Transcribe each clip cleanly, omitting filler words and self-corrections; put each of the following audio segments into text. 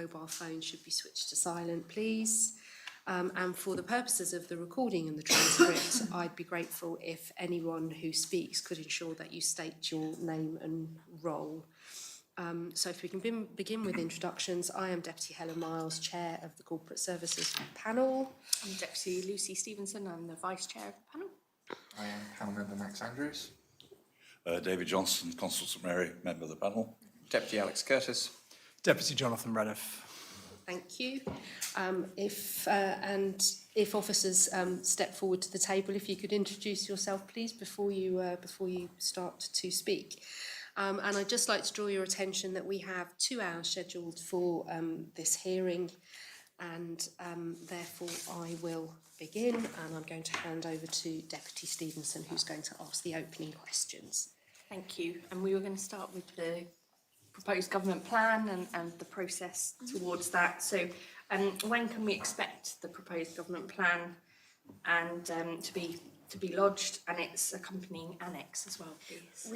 mobile phone should be switched to silent, please. And for the purposes of the recording and the transcript, I'd be grateful if anyone who speaks could ensure that you state your name and role. So if we can begin with introductions, I am Deputy Helen Miles, Chair of the Corporate Services Panel. I'm Deputy Lucy Stevenson, I'm the Vice Chair of the panel. I am Panel Member Max Andrews. David Johnson, Constable St Mary, Member of the panel. Deputy Alex Curtis. Deputy Jonathan Reniff. Thank you. If officers step forward to the table, if you could introduce yourself, please, before you start to speak. And I'd just like to draw your attention that we have 2 hours scheduled for this hearing, and therefore I will begin, and I'm going to hand over to Deputy Stevenson, who's going to ask the opening questions. Thank you. And we were going to start with the proposed government plan and the process towards that. So when can we expect the proposed government plan and to be lodged, and its accompanying annex as well, please?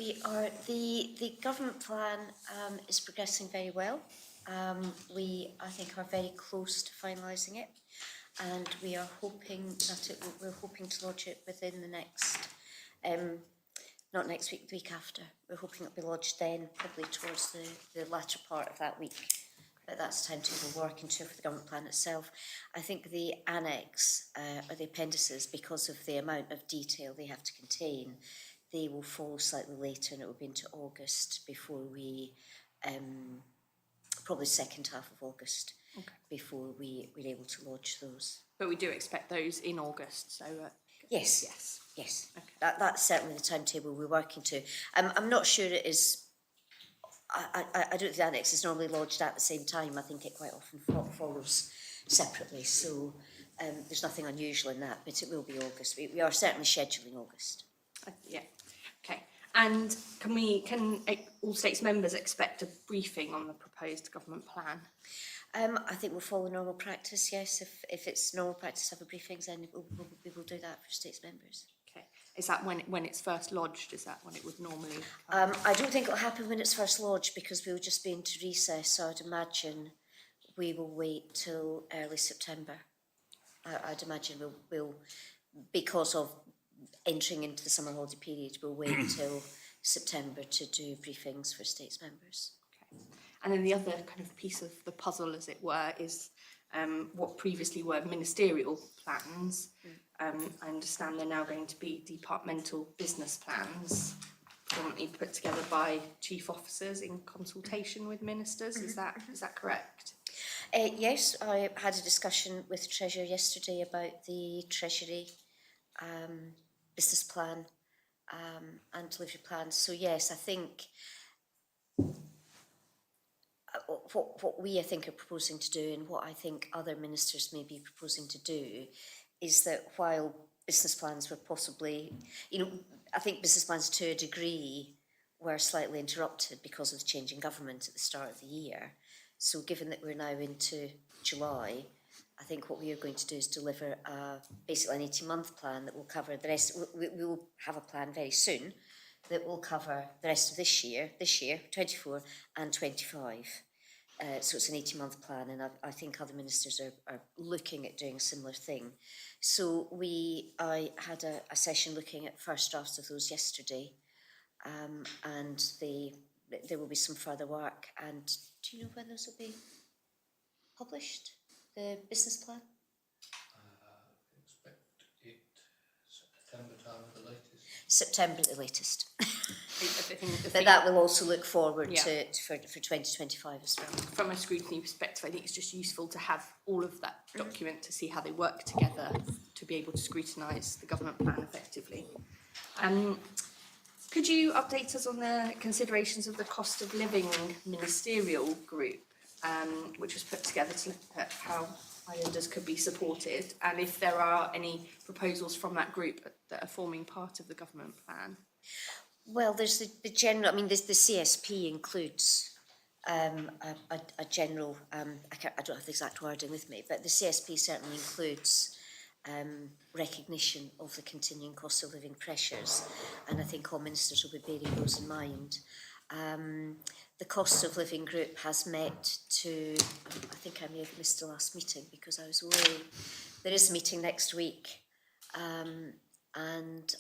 The government plan is progressing very well. We, I think, are very close to finalising it, and we are hoping that we're hoping to lodge it within the next, not next week, the week after. We're hoping it'll be lodged then, probably towards the latter part of that week. But that's the timetable we're working to for the government plan itself. I think the annex, or the appendices, because of the amount of detail they have to contain, they will follow slightly later, and it will be into August before we, probably second half of August, okay, before we're able to lodge those. But we do expect those in August, so... Yes. Yes. Yes. Okay. That's certainly the timetable we're working to. I'm not sure it is... I don't think the annex is normally lodged at the same time. I think it quite often follows separately, so there's nothing unusual in that, but it will be August. We are certainly scheduling August. Yeah. Okay. And can all states members expect a briefing on the proposed government plan? I think we'll follow normal practice, yes. If it's normal practice to have a briefings, then we will do that for states members. Okay. Is that when it's first lodged? Is that when it would normally? I don't think it'll happen when it's first lodged, because we'll just be into recess. So I'd imagine we will wait till early September. I'd imagine we'll because of entering into the summer holiday period, we'll wait till September to do briefings for states members. Okay. And then the other kind of piece of the puzzle, as it were, is what previously were ministerial plans. I understand they're now going to be departmental business plans, predominantly put together by chief officers in consultation with ministers. Is that correct? Yes, I had a discussion with Treasury yesterday about the Treasury business plan and delivery plans. So yes, I think what we, I think, are proposing to do, and what I think other ministers may be proposing to do, is that while business plans were possibly, I think business plans to a degree were slightly interrupted because of the change in government at the start of the year. So given that we're now into July, I think what we are going to do is deliver basically an 18-month plan that will cover the rest. We will have a plan very soon that will cover the rest of this year, 24 and 25. So it's an 18-month plan, and I think other ministers are looking at doing a similar thing. So I had a session looking at first drafts of those yesterday, and there will be some further work. And do you know when those will be published, the business plan? Expect it September time at the latest. September at the latest. But that will also look forward to for 2025 as well. From a scrutiny perspective, I think it's just useful to have all of that document to see how they work together, to be able to scrutinise the government plan effectively. Could you update us on the considerations of the cost of living ministerial group, which was put together to look at how islanders could be supported, and if there are any proposals from that group that are forming part of the government plan? Well, there's the general. I mean, the CSP includes a general. I don't have the exact wording with me, but the CSP certainly includes recognition of the continuing cost of living pressures, and I think all ministers will be bearing those in mind. The cost of living group has met to, I think I may have missed the last meeting because I was away. There is a meeting next week, and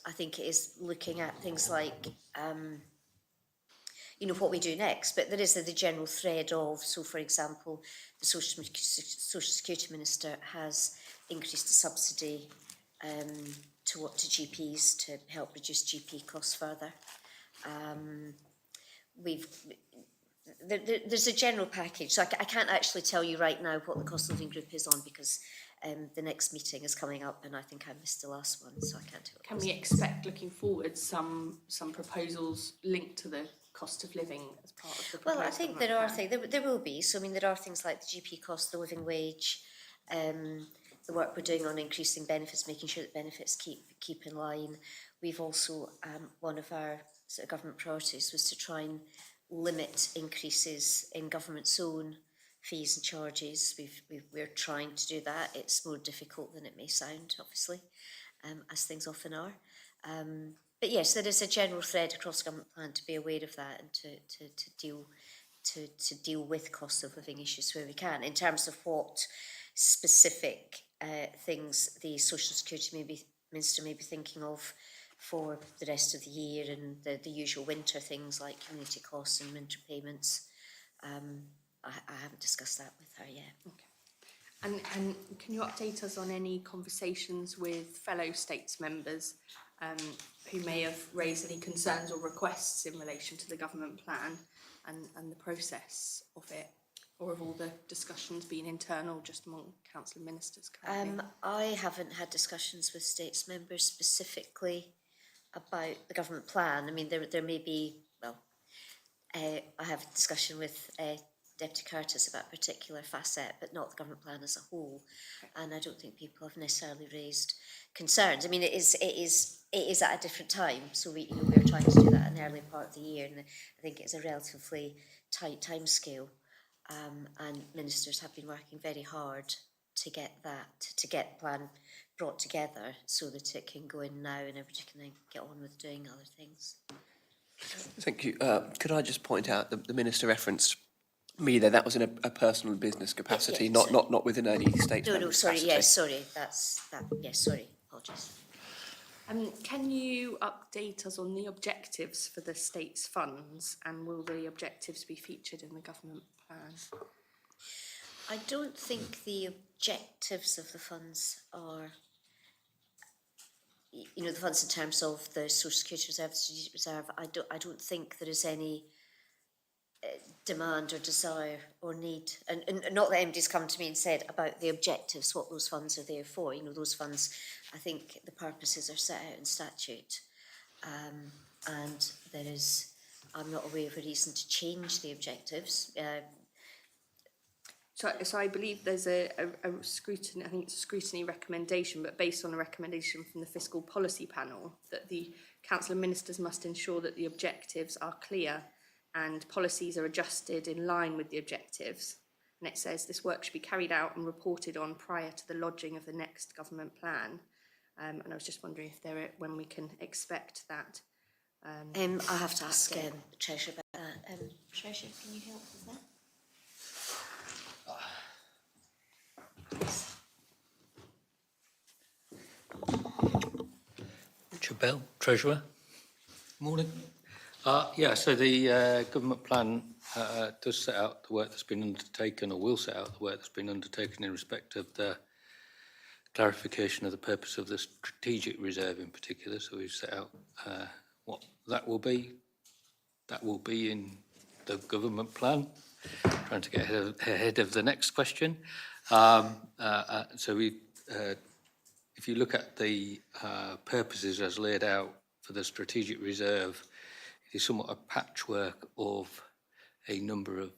I think it is looking at things like, what we do next, but there is the general thread of, so for example, the Social Security Minister has increased the subsidy to GPs to help reduce GP costs further. There's a general package, so I can't actually tell you right now what the cost of living group is on because the next meeting is coming up and I think I missed the last one, so I can't tell you. Can we expect, looking forward, some proposals linked to the cost of living as part of the proposed Well, I think government there are plan? things, there will be. So, I mean, there are things like the GP cost, the living wage, the work we're doing on increasing benefits, making sure that benefits keep in line. We've also, one of our sort of government priorities was to try and limit increases in government's own fees and charges. We're trying to do that. It's more difficult than it may sound, obviously, as things often are. But yes, there is a general thread across the government plan to be aware of that and to deal with cost of living issues where we can. In terms of what specific things the Social Security Minister may be thinking of for the rest of the year and the usual winter things like community costs and winter payments, I haven't discussed that with her yet. Okay. And can you update us on any conversations with fellow states members who may have raised any concerns or requests in relation to the government plan and the process of it? Or have all the discussions been internal, just among council and ministers currently? I haven't had discussions with states members specifically about the government plan. I mean, there may be, well, I have a discussion with Deputy Curtis about a particular facet, but not the government plan as a whole. And I don't think people have necessarily raised concerns. I mean, it is at a different time. So we're trying to do that in the early part of the year, and I think it's a relatively tight time scale. And ministers have been working very hard to get the plan brought together so that it can go in now and everybody can get on with doing other things. Thank you. Could I just point out the Minister referenced me there? That was in a personal business capacity, Yeah, not within any state. No, sorry, yes, sorry, that's that. Yes, sorry, apologies. Can you update us on the objectives for the state's funds, and will the objectives be featured in the government plan? I don't think the objectives of the funds are, the funds in terms of the Social Security Reserve, the Strategic Reserve. I don't think there is any demand or desire or need, and not that anybody's come to me and said about the objectives, what those funds are there for. Those funds, I think the purposes are set out in statute, and I'm not aware of a reason to change the objectives. So I believe there's a scrutiny, I think it's a scrutiny recommendation, but based on a recommendation from the Fiscal Policy Panel, that the Council and Ministers must ensure that the objectives are clear and policies are adjusted in line with the objectives. And it says this work should be carried out and reported on prior to the lodging of the next government plan. And I was just wondering when we can expect that. I have to ask the Treasurer about that. Treasurer, can you help with that? Richard Bell, Treasurer. Morning. So the government plan does set out the work that's been undertaken, or will set out the work that's been undertaken in respect of the clarification of the purpose of the strategic reserve in particular. So we've set out what that will be. That will be in the government plan. Trying to get ahead of the next question. If you look at the purposes as laid out for the strategic reserve, it is somewhat a patchwork of a number of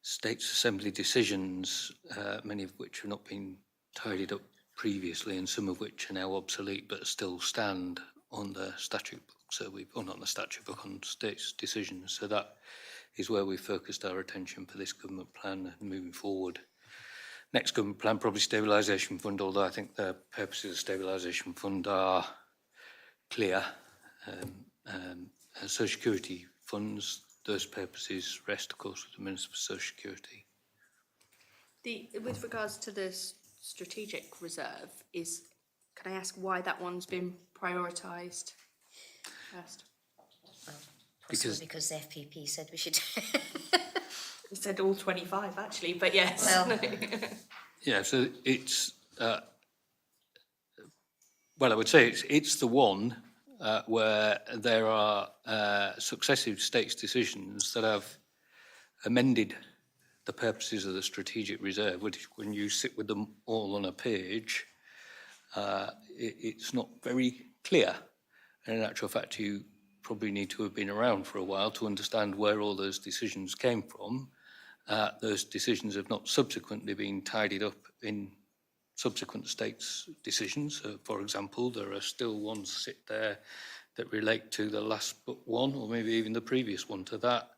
States Assembly decisions, many of which have not been tidied up previously and some of which are now obsolete but still stand on the statute book. So not on the statute book, on States decisions. So that is where we focused our attention for this government plan moving forward. Next government plan, probably stabilisation fund, although I think the purposes of stabilisation fund are clear. Social Security funds, those purposes rest, of course, with the Minister for Social Security. With regards to the strategic reserve, can I ask why that one's been prioritised first? Possibly because the FPP said we should. You said all 25 actually, but yes. Well, Yeah, so it's, well, I would say it's the one where there are successive states' decisions that have amended the purposes of the strategic reserve, which when you sit with them all on a page, it's not very clear. And in actual fact, you probably need to have been around for a while to understand where all those decisions came from. Those decisions have not subsequently been tidied up in subsequent states' decisions. For example, there are still ones sit there that relate to the last but one, or maybe even the previous one to that,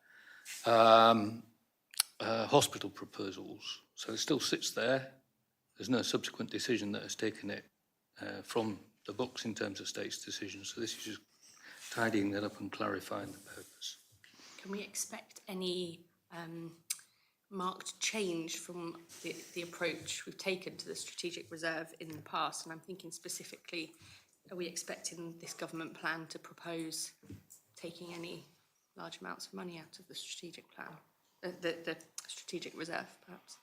hospital proposals. So it still sits there. There's no subsequent decision that has taken it from the books in terms of states' decisions. So this is just tidying that up and clarifying the purpose. Can we expect any marked change from the approach we've taken to the strategic reserve in the past? And I'm thinking specifically, are we expecting this government plan to propose taking any large amounts of money out of the strategic plan, the strategic reserve, perhaps?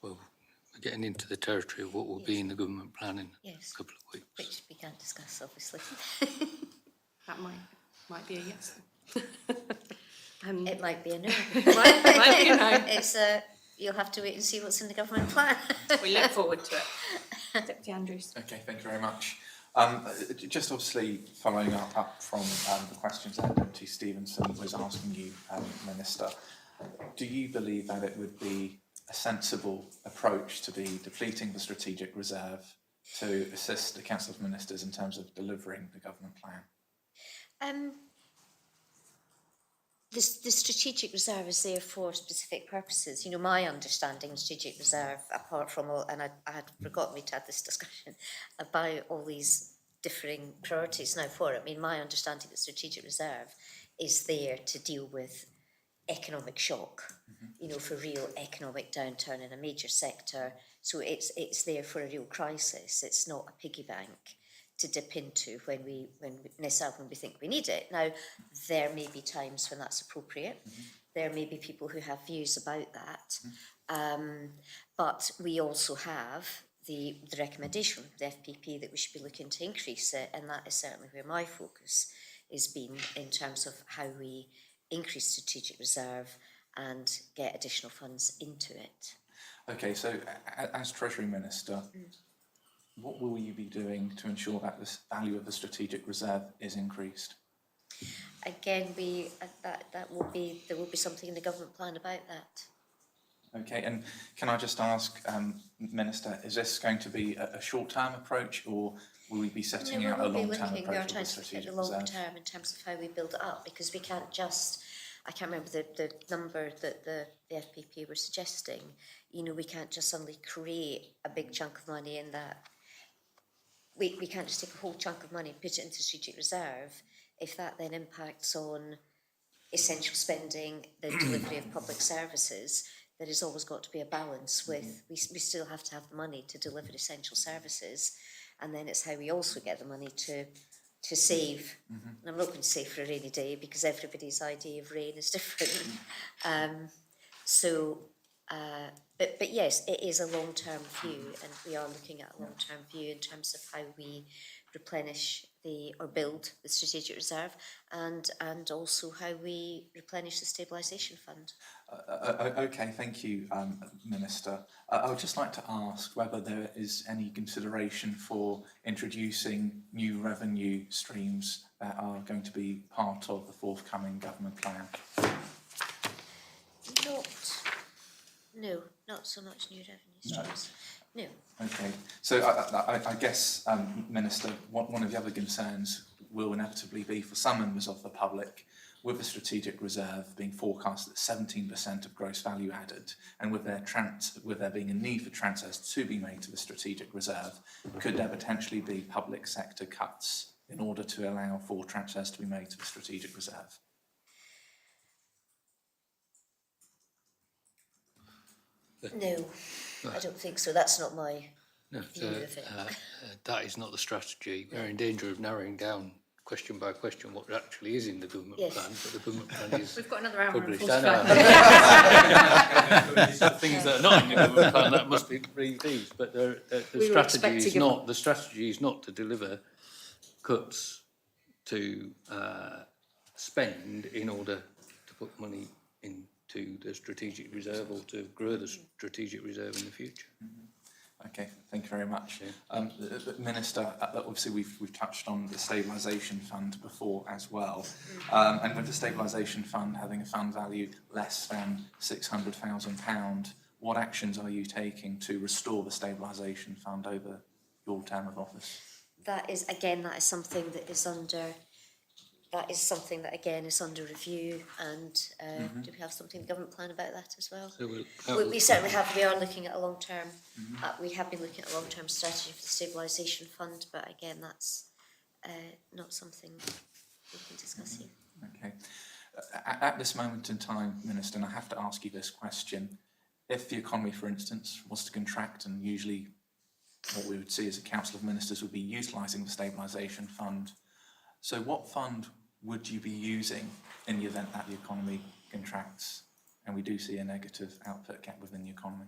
Well, we're getting into the territory of what will be in the government plan in yes, a couple of weeks. which we can't discuss, obviously. That might be a yes. It might be a no. Might be a no. It's you'll have to wait and see what's in the government plan. We look forward to it. Deputy Andrews. Okay, thank you very much. Just obviously following up from the questions that Deputy Stevenson was asking you, Minister, do you believe that it would be a sensible approach to be depleting the strategic reserve to assist the Council of Ministers in terms of delivering the government plan? The strategic reserve is there for specific purposes. You know, my understanding of strategic reserve, apart from all, and I had forgotten we'd had this discussion about all these differing priorities now for it. I mean, my understanding of strategic reserve is there to deal with economic shock, you know, for real economic downturn in a major sector. So it's there for a real crisis. It's not a piggy bank to dip into when we think we need it. Now, there may be times when that's appropriate. There may be people who have views about that. But we also have the recommendation of the FPP that we should be looking to increase it, and that is certainly where my focus has been in terms of how we increase strategic reserve and get additional funds into it. Okay, so as Treasury Minister, what will you be doing to ensure that the value of the strategic reserve is increased? Again, there will be something in the government plan about that. Okay, and can I just ask, Minister, is this going to be a short-term approach, or will we be setting out a long-term approach of the strategic reserve? Long term in terms of how we build it up, because we can't just. I can't remember the number that the FPP were suggesting. You know, we can't just suddenly create a big chunk of money in that. We can't just take a whole chunk of money and put it into strategic reserve if that then impacts on essential spending, the delivery of public services. There has always got to be a balance with, we still have to have the money to deliver essential services, and then it's how we also get the money to save. And I'm not going to say for a rainy day because everybody's idea of rain is different. But yes, it is a long-term view, and we are looking at a long-term view in terms of how we replenish or build the strategic reserve, and also how we replenish the stabilisation fund. Okay, thank you, Minister. I would just like to ask whether there is any consideration for introducing new revenue streams that are going to be part of the forthcoming government plan. Not so much new revenue streams. No. Okay, so I guess, Minister, one of the other concerns will inevitably be for some members of the public, with the strategic reserve being forecast at 17% of gross value added, and with there being a need for transfers to be made to the strategic reserve, could there potentially be public sector cuts in order to allow for transfers to be made to the strategic reserve? No, I don't think so. That's not my No, view of it. that is not the strategy. We're in danger of narrowing down question by question what actually is in the government Yes. plan, but the government plan is We've got another hour and published. 45 Things that are not in the government plan that must be these, but the We were strategy is expecting a- not. The strategy is not to deliver cuts to spend in order to put money into the strategic reserve or to grow the strategic reserve in the future. Okay, thank you very much. Minister, obviously we've touched on the stabilisation fund before as well, and with the stabilisation fund having a fund value less than £600,000, what actions are you taking to restore the stabilisation fund over your term of office? That is something that is under. That is something that again is under review, and do we have something in the government plan about that as well? So We certainly have. We are looking at a long term. We have been looking at a long term strategy for the stabilisation fund, but again, that's not something we can discuss here. Okay. At this moment in time, Minister, and I have to ask you this question, if the economy, for instance, was to contract, and usually what we would see as a Council of Ministers would be utilising the stabilisation fund, so what fund would you be using in the event that the economy contracts and we do see a negative output gap within the economy?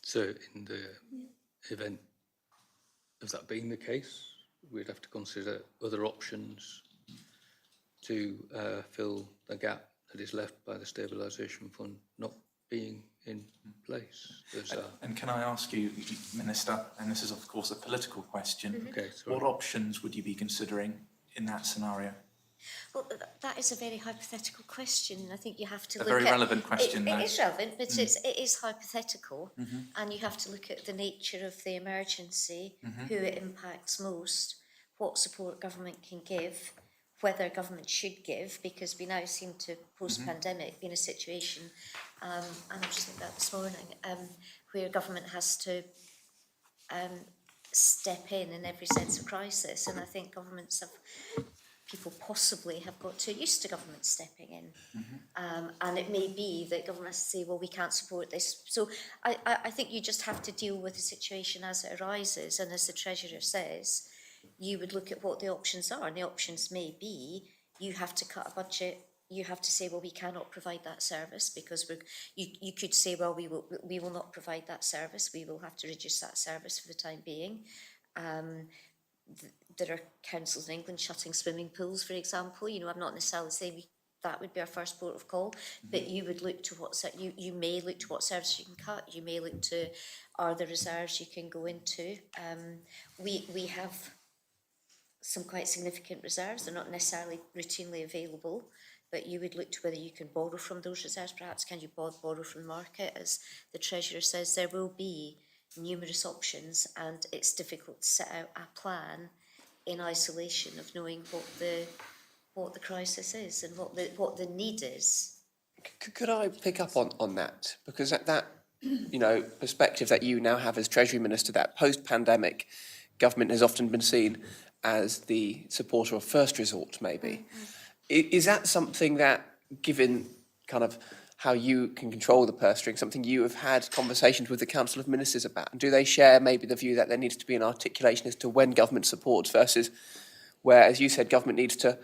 So in the event of that being the case, we'd have to consider other options to fill the gap that is left by the stabilisation fund not being in place. And can I ask you, Minister, and this is of course a political question, Okay, sorry. what options would you be considering in that scenario? Well, that is a very hypothetical question, and I think you have to A look very at... relevant question, It though. is relevant, but it is hypothetical, and you have to look at the nature of the emergency, who it impacts most, what support government can give, whether government should give, because we now seem to, post-pandemic, be in a situation, and I was just thinking that this morning, where government has to step in every sense of crisis, and I think governments have... people possibly have got too used to government stepping in. And it may be that government has to say, well, we can't support this. So I think you just have to deal with the situation as it arises. And as the Treasurer says, you would look at what the options are. And the options may be, you have to cut a budget. You have to say, well, we cannot provide that service because you could say, well, we will not provide that service. We will have to reduce that service for the time being. There are councils in England shutting swimming pools, for example. You know, I'm not necessarily saying that would be our first port of call, but you would look to you may look to what services you can cut. You may look to are there reserves you can go into. We have some quite significant reserves. They're not necessarily routinely available, but you would look to whether you can borrow from those reserves. Perhaps can you borrow from the market? As the Treasurer says, there will be numerous options, and it's difficult to set out a plan in isolation of knowing what the crisis is and what the need is. Could I pick up on that? Because that perspective that you now have as Treasury Minister, that post-pandemic government has often been seen as the supporter of first resort, maybe. Is that something that, given kind of how you can control the purse string, something you have had conversations with the Council of Ministers about? And do they share maybe the view that there needs to be an articulation as to when government supports versus where, as you said, government needs to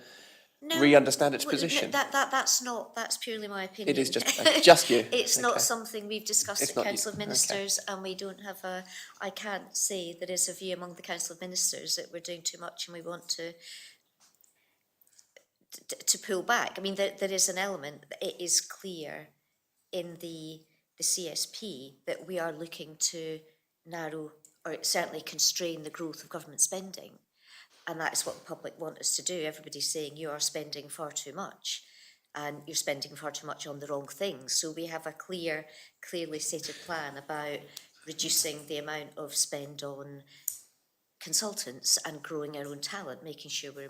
re-understand its position? That's purely my opinion. It is just you. It's Okay. not something we've discussed It's at not you. Council of Ministers, and we don't have I can't say there is a view among the Council of Ministers that we're doing too much and we want to pull back. I mean, there is an element, it is clear in the CSP that we are looking to narrow or certainly constrain the growth of government spending. And that's what the public want us to do. Everybody's saying you are spending far too much and you're spending far too much on the wrong things. So we have a clearly stated plan about reducing the amount of spend on consultants and growing our own talent, making sure we're...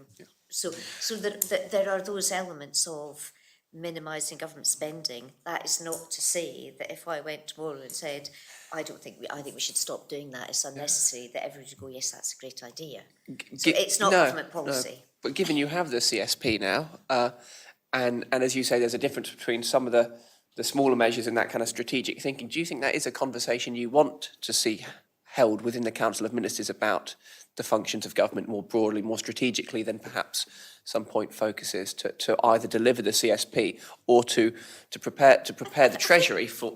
So there are those elements of minimising government spending. That is not to say that if I went tomorrow and said, I think we should stop doing that, it's unnecessary, that everybody would go, yes, that's a great idea. So it's not government policy. No. But given you have the CSP now, and as you say, there's a difference between some of the the smaller measures and that kind of strategic thinking, do you think that is a conversation you want to see held within the Council of Ministers about the functions of government more broadly, more strategically than perhaps some point focuses to either deliver the CSP or to prepare the Treasury for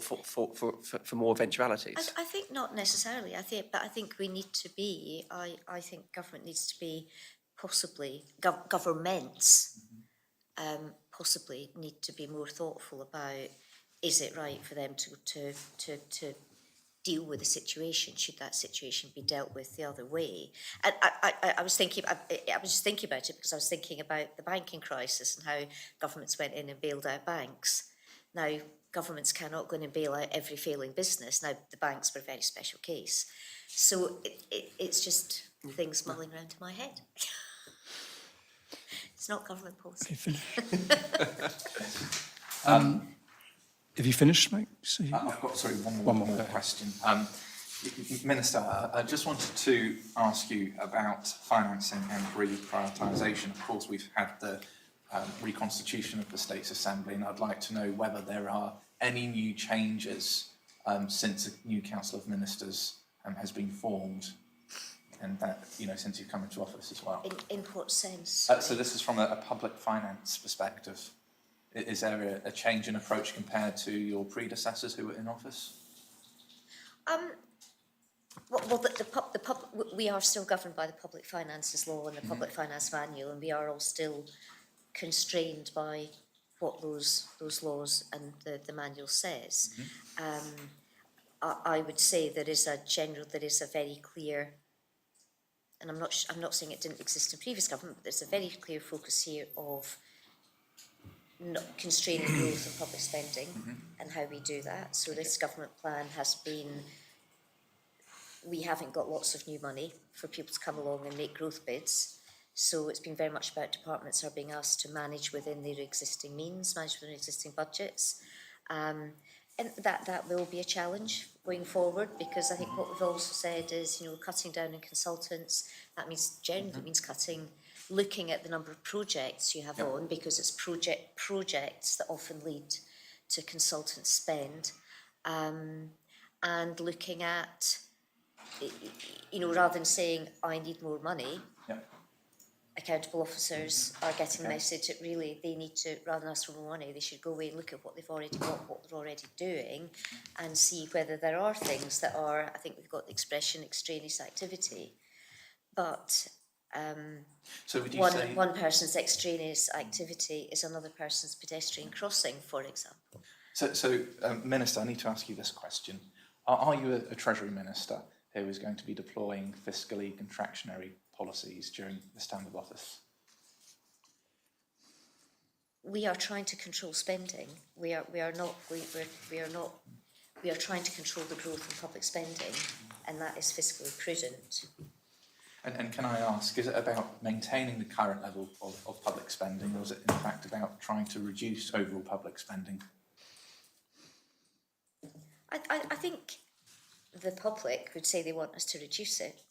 more eventualities? I think not necessarily. I think we need to be. I think government needs to be possibly governments possibly need to be more thoughtful about, is it right for them to deal with the situation? Should that situation be dealt with the other way? And I was just thinking about it because I was thinking about the banking crisis and how governments went in and bailed out banks. Now, governments cannot go in and bail out every failing business. Now, the banks were a very special case. So it's just things mulling around in my head. It's not government policy. Have you finished, mate? I've got, one more question. Minister, I just wanted to ask you about financing and reprioritisation. Of course, we've had the reconstitution of the States Assembly, and I'd like to know whether there are any new changes since the new Council of Ministers has been formed, and that, since you've come into office as well. In what sense? So this is from a public finance perspective. Is there a change in approach compared to your predecessors who were in office? We are still governed by the Public Finances Law and the Public Finance Manual, and we are all still constrained by what those laws and the manual says. I would say there is a very clear, and I'm not saying it didn't exist in previous government, but there's a very clear focus here of not constraining growth in public spending and how we do that. So this government plan has been, we haven't got lots of new money for people to come along and make growth bids. So it's been very much about departments are being asked to manage within their existing means, manage within existing budgets. And that will be a challenge going forward, because I think what we've also said is, cutting down on consultants. That means generally means looking at the number of projects you have on, because it's projects that often lead to consultant spend, and looking at, rather than saying I need more money, accountable officers are getting the message that really they need to, rather than ask for more money, they should go away and look at what they've already got, what they're already doing, and see whether there are things that are, I think we've got the expression extraneous activity, but so would you say one person's extraneous activity is another person's pedestrian crossing, for example. So, Minister, I need to ask you this question. Are you a Treasury Minister who is going to be deploying fiscally contractionary policies during this term of office? We are trying to control spending. We are trying to control the growth in public spending, and that is fiscally prudent. And can I ask, is it about maintaining the current level of public spending, or is it in fact about trying to reduce overall public spending? I think the public would say they want us to reduce it,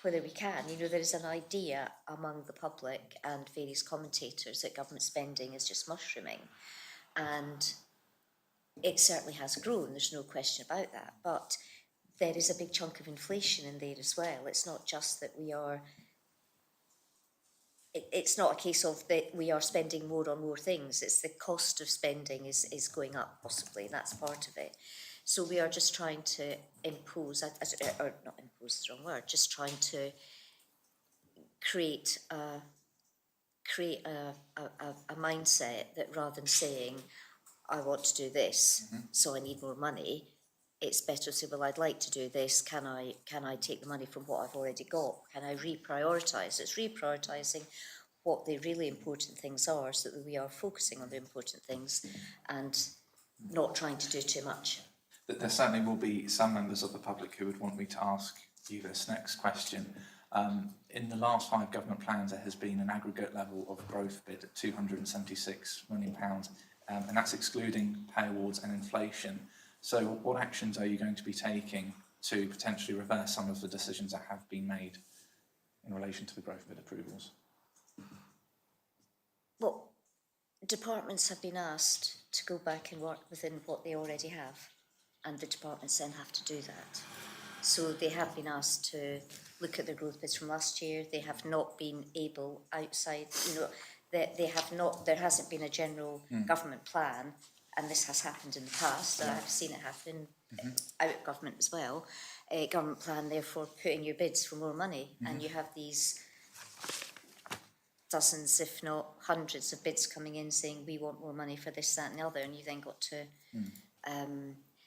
whether we can. There is an idea among the public and various commentators that government spending is just mushrooming, and it certainly has grown, there's no question about that, but there is a big chunk of inflation in there as well. It's not just that it's not a case of that we are spending more on more things, it's the cost of spending is going up possibly, and that's part of it. So we are just trying to impose, or not impose is the wrong word, just trying to create a mindset that rather than saying, I want to do this, so I need more money, it's better to say, well, I'd like to do this, can I take the money from what I've already got? Can I reprioritise? It's reprioritising what the really important things are, so that we are focusing on the important things and not trying to do too much. There certainly will be some members of the public who would want me to ask you this next question. In the last 5 government plans, there has been an aggregate level of growth bid at £276 million, and that's excluding pay awards and inflation. So what actions are you going to be taking to potentially reverse some of the decisions that have been made in relation to the growth bid approvals? Well, departments have been asked to go back and work within what they already have, and the departments then have to do that. So they have been asked to look at their growth bids from last year. They have not been able outside, they have not, there hasn't been a general government plan, and this has happened in the past. I've seen it happen out of government as well. A government plan, therefore, putting your bids for more money, and you have these dozens, if not hundreds, of bids coming in saying we want more money for this, that, and the other, and you then got to.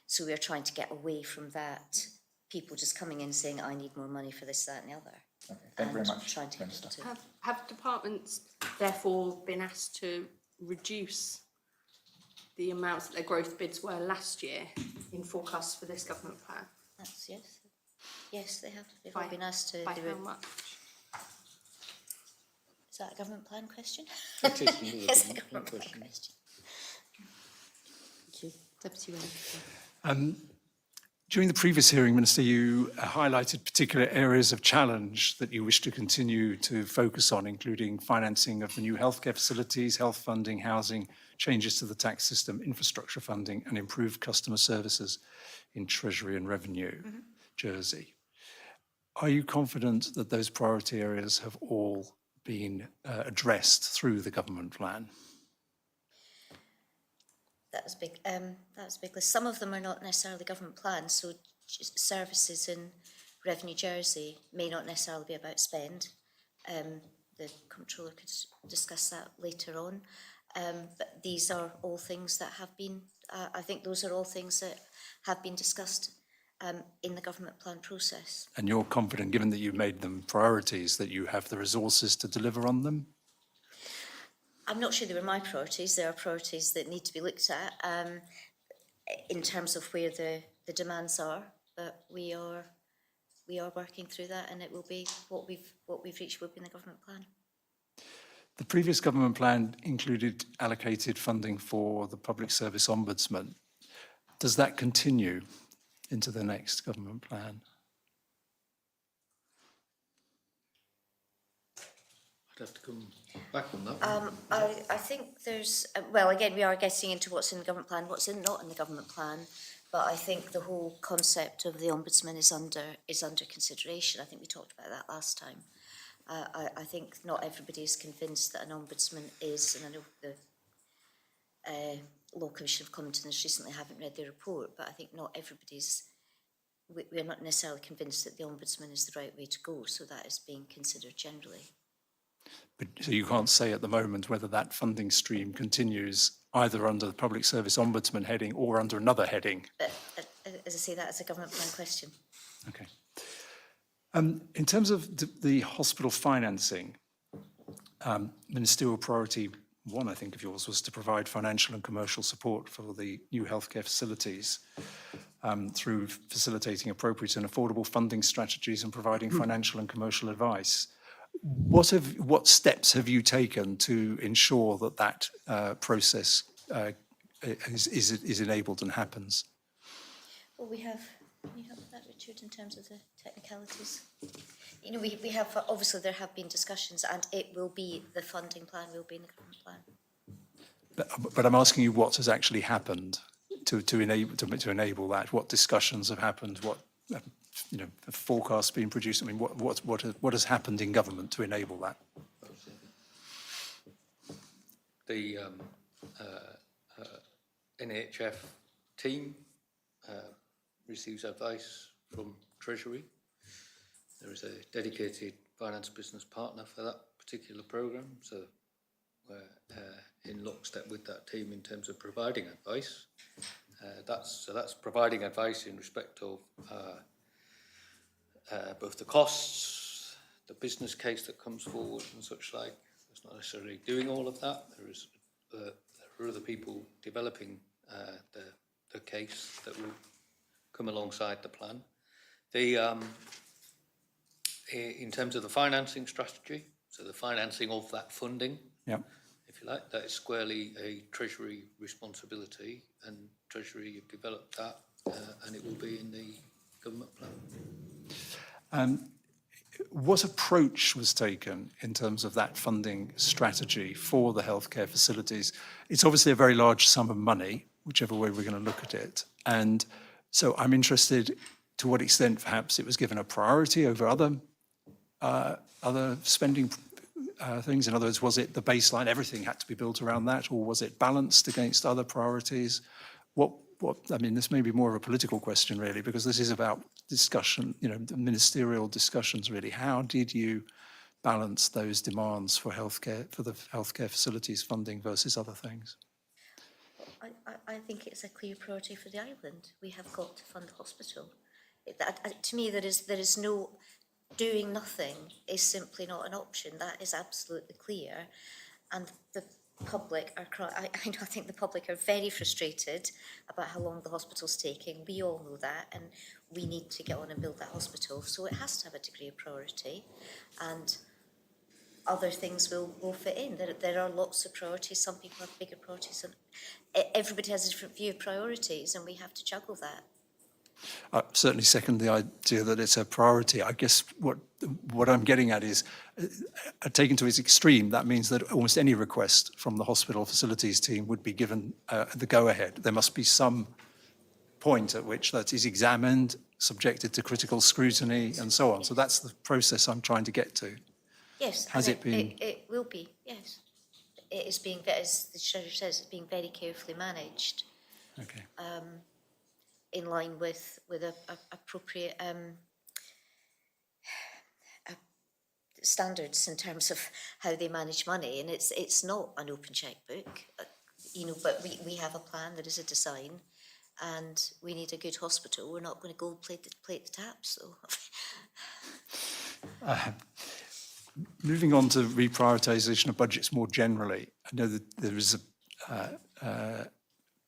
So we are trying to get away from that. People just coming in saying I need more money for this, that, and the other. Okay, thank you very much, Trying to Minister. Have departments therefore been asked to reduce the amounts that their growth bids were last year in forecasts for this government plan? That's yes. Yes, they have. They've By- all been asked to. By do how it. much? Is that a government plan question? It is indeed a Yes, a government government plan question. question. Thank you. Deputy Minister. During the previous hearing, Minister, you highlighted particular areas of challenge that you wish to continue to focus on, including financing of the new healthcare facilities, health funding, housing, changes to the tax system, infrastructure funding, and improved customer services in Treasury and Revenue, Jersey. Are you confident that those priority areas have all been addressed through the government plan? That was big. That was a big list. Some of them are not necessarily government plans. So services in Revenue Jersey may not necessarily be about spend. The comptroller could discuss that later on. But these are all things that have been. I think those are all things that have been discussed in the government plan process. And you're confident, given that you've made them priorities, that you have the resources to deliver on them? I'm not sure they were my priorities. There are priorities that need to be looked at in terms of where the demands are. But we are working through that, and it will be what we've reached will be in the government plan. The previous government plan included allocated funding for the Public Service Ombudsman. Does that continue into the next government plan? I'd have to come back on that one. I think there's well, again, we are getting into what's in the government plan, what's not in the government plan. But I think the whole concept of the ombudsman is under consideration. I think we talked about that last time. I think not everybody is convinced that an ombudsman is, and I know the Law Commission have commented on this recently, haven't read their report, but I think not everybody's, we are not necessarily convinced that the ombudsman is the right way to go, so that is being considered generally. But, so you can't say at the moment whether that funding stream continues either under the Public Service Ombudsman heading or under another heading? But as I say, that is a government plan question. Okay. In terms of the hospital financing, ministerial priority one, I think, of yours was to provide financial and commercial support for the new healthcare facilities through facilitating appropriate and affordable funding strategies and providing financial and commercial advice. What steps have you taken to ensure that that process is enabled and happens? Well, we have that, Richard, in terms of the technicalities. You know, we have, obviously there have been discussions, and it will be, the funding plan will be in the government plan. But I'm asking you what has actually happened to enable that. What discussions have happened? What forecasts being produced? I mean, what has happened in government to enable that? The NHF team receives advice from Treasury. There is a dedicated finance business partner for that particular programme, so we're in lockstep with that team in terms of providing advice. That's providing advice in respect of both the costs, the business case that comes forward and such like. It's not necessarily doing all of that. There are other people developing the case that will come alongside the plan. In terms of the financing strategy, so the financing of that funding, if you like, that is squarely a Treasury responsibility, and Treasury have developed that, and it will be in the government plan. what approach was taken in terms of that funding strategy for the healthcare facilities? It's obviously a very large sum of money, whichever way we're going to look at it. And so I'm interested to what extent perhaps it was given a priority over other spending things. In other words, was it the baseline, everything had to be built around that, or was it balanced against other priorities? I mean, this may be more of a political question, really, because this is about discussion, ministerial discussions, really. How did you balance those demands for healthcare, for the healthcare facilities funding versus other things? I think it's a clear priority for the island. We have got to fund the hospital. To me, there is no doing nothing is simply not an option. That is absolutely clear. And the public are, I think the public are very frustrated about how long the hospital's taking. We all know that, and we need to get on and build that hospital. So it has to have a degree of priority, and other things will fit in. There are lots of priorities. Some people have bigger priorities, and everybody has a different view of priorities, and we have to juggle that. I certainly second the idea that it's a priority. I guess what I'm getting at is, taken to its extreme, that means that almost any request from the hospital facilities team would be given the go-ahead. There must be some point at which that is examined, subjected to critical scrutiny, and so on. So that's the process I'm trying to get to. Yes, Has it been? It will be, yes. It is being, as the Treasurer says, it's being very carefully managed. Okay. In line with appropriate standards in terms of how they manage money, and it's not an open checkbook, but we have a plan. There is a design, and we need a good hospital. We're not going to gold plate the taps. So. Moving on to reprioritisation of budgets more generally, I know that there is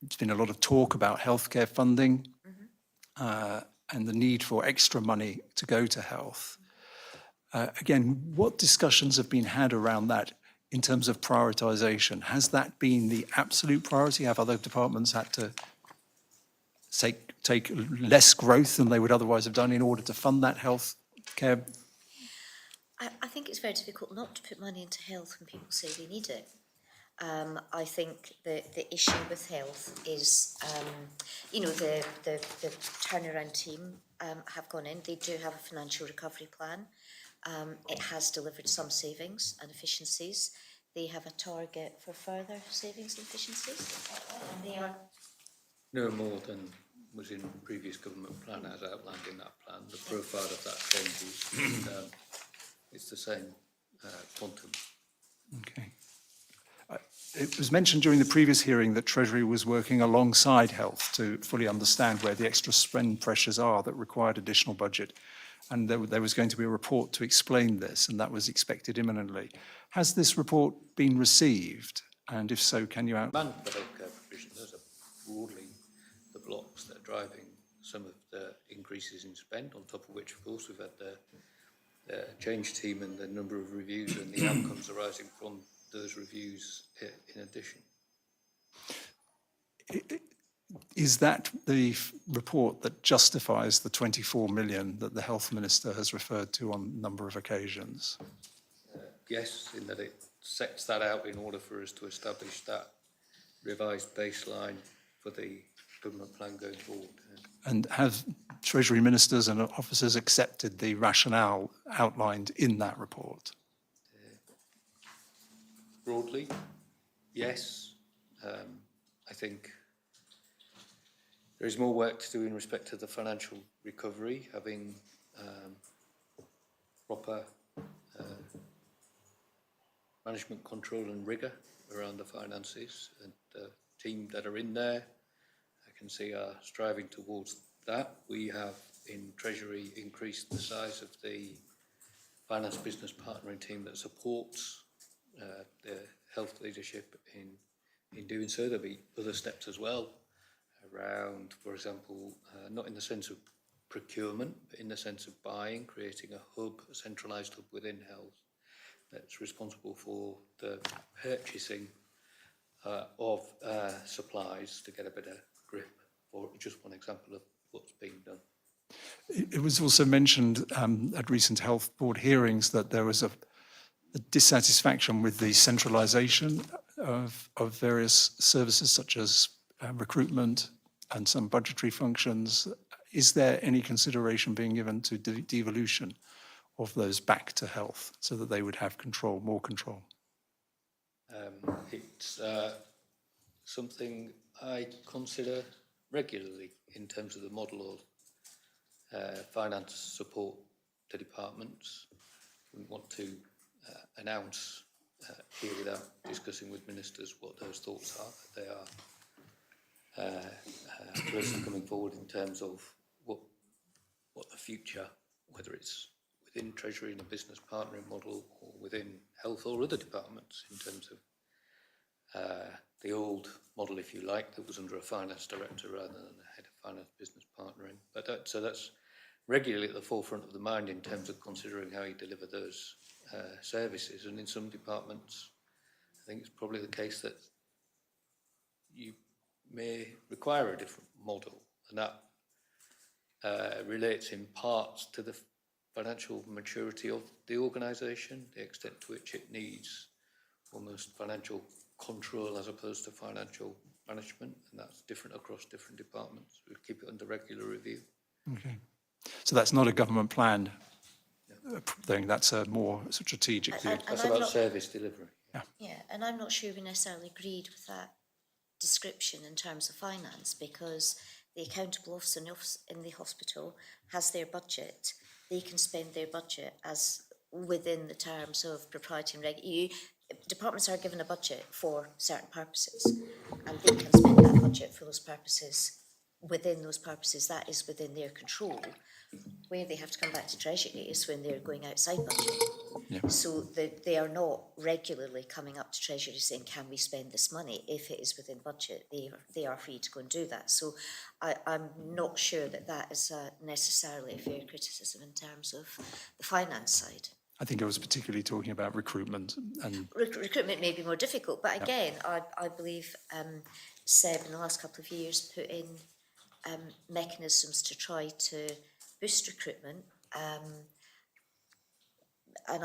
there's been a lot of talk about healthcare funding and the need for extra money to go to health. Again, what discussions have been had around that in terms of prioritisation? Has that been the absolute priority? Have other departments had to take less growth than they would otherwise have done in order to fund that health care? I think it's very difficult not to put money into health when people say they need it. I think the issue with health is, the turnaround team have gone in. They do have a financial recovery plan. It has delivered some savings and efficiencies. They have a target for further savings and efficiencies. And they are no more than was in previous government plan as outlined in that plan. The profile of that changes, and it's the same quantum. Okay. It was mentioned during the previous hearing that Treasury was working alongside health to fully understand where the extra spend pressures are that required additional budget. And there was going to be a report to explain this, and that was expected imminently. Has this report been received? And if so, can you Man for healthcare provision, those are broadly the blocks that are driving some of the increases in spend, on top of which, of course, we've had the change team and the number of reviews and the outcomes arising from those reviews in addition. Is that the report that justifies the 24 million that the Health Minister has referred to on a number of occasions? Yes, in that it sets that out in order for us to establish that revised baseline for the government plan going forward. And have Treasury ministers and officers accepted the rationale outlined in that report? Broadly, yes. I think there is more work to do in respect to the financial recovery, having proper management control and rigour around the finances, and the team that are in there, I can see, are striving towards that. We have in Treasury increased the size of the finance business partnering team that supports the health leadership in doing so. There'll be other steps as well around, for example, not in the sense of procurement, but in the sense of buying, creating a hub, a centralised hub within health that's responsible for the purchasing of supplies to get a better grip, or just one example of what's being done. It was also mentioned at recent health board hearings that there was a dissatisfaction with the centralisation of various services such as recruitment and some budgetary functions. Is there any consideration being given to devolution of those back to health so that they would have control, more control? It's something I consider regularly in terms of the model of finance support to departments. We want to announce here without discussing with ministers what those thoughts are. They are closely coming forward in terms of what the future, whether it's within Treasury in a business partnering model or within health or other departments in terms of the old model, if you like, that was under a finance director rather than a head of finance business partnering. But so that's regularly at the forefront of the mind in terms of considering how you deliver those services. And in some departments, I think it's probably the case that you may require a different model, and that relates in parts to the financial maturity of the organisation, the extent to which it needs almost financial control as opposed to financial management, and that's different across different departments. We keep it under regular review. Okay. So that's not a government plan thing, that's a more strategic view. That's about service delivery. Yeah, and I'm not sure we necessarily agreed with that description in terms of finance, because the accountable officer in the hospital has their budget. They can spend their budget as within the terms of propriety and departments are given a budget for certain purposes, and they can spend that budget for those purposes. Within those purposes, that is within their control. Where they have to come back to Treasury is when they're going outside budget. Yeah. So they are not regularly coming up to Treasury saying, can we spend this money? If it is within budget, they are free to go and do that. So I'm not sure that is necessarily a fair criticism in terms of the finance side. I think I was particularly talking about recruitment. And recruitment may be more difficult, but again, I believe Seb in the last couple of years put in mechanisms to try to boost recruitment. And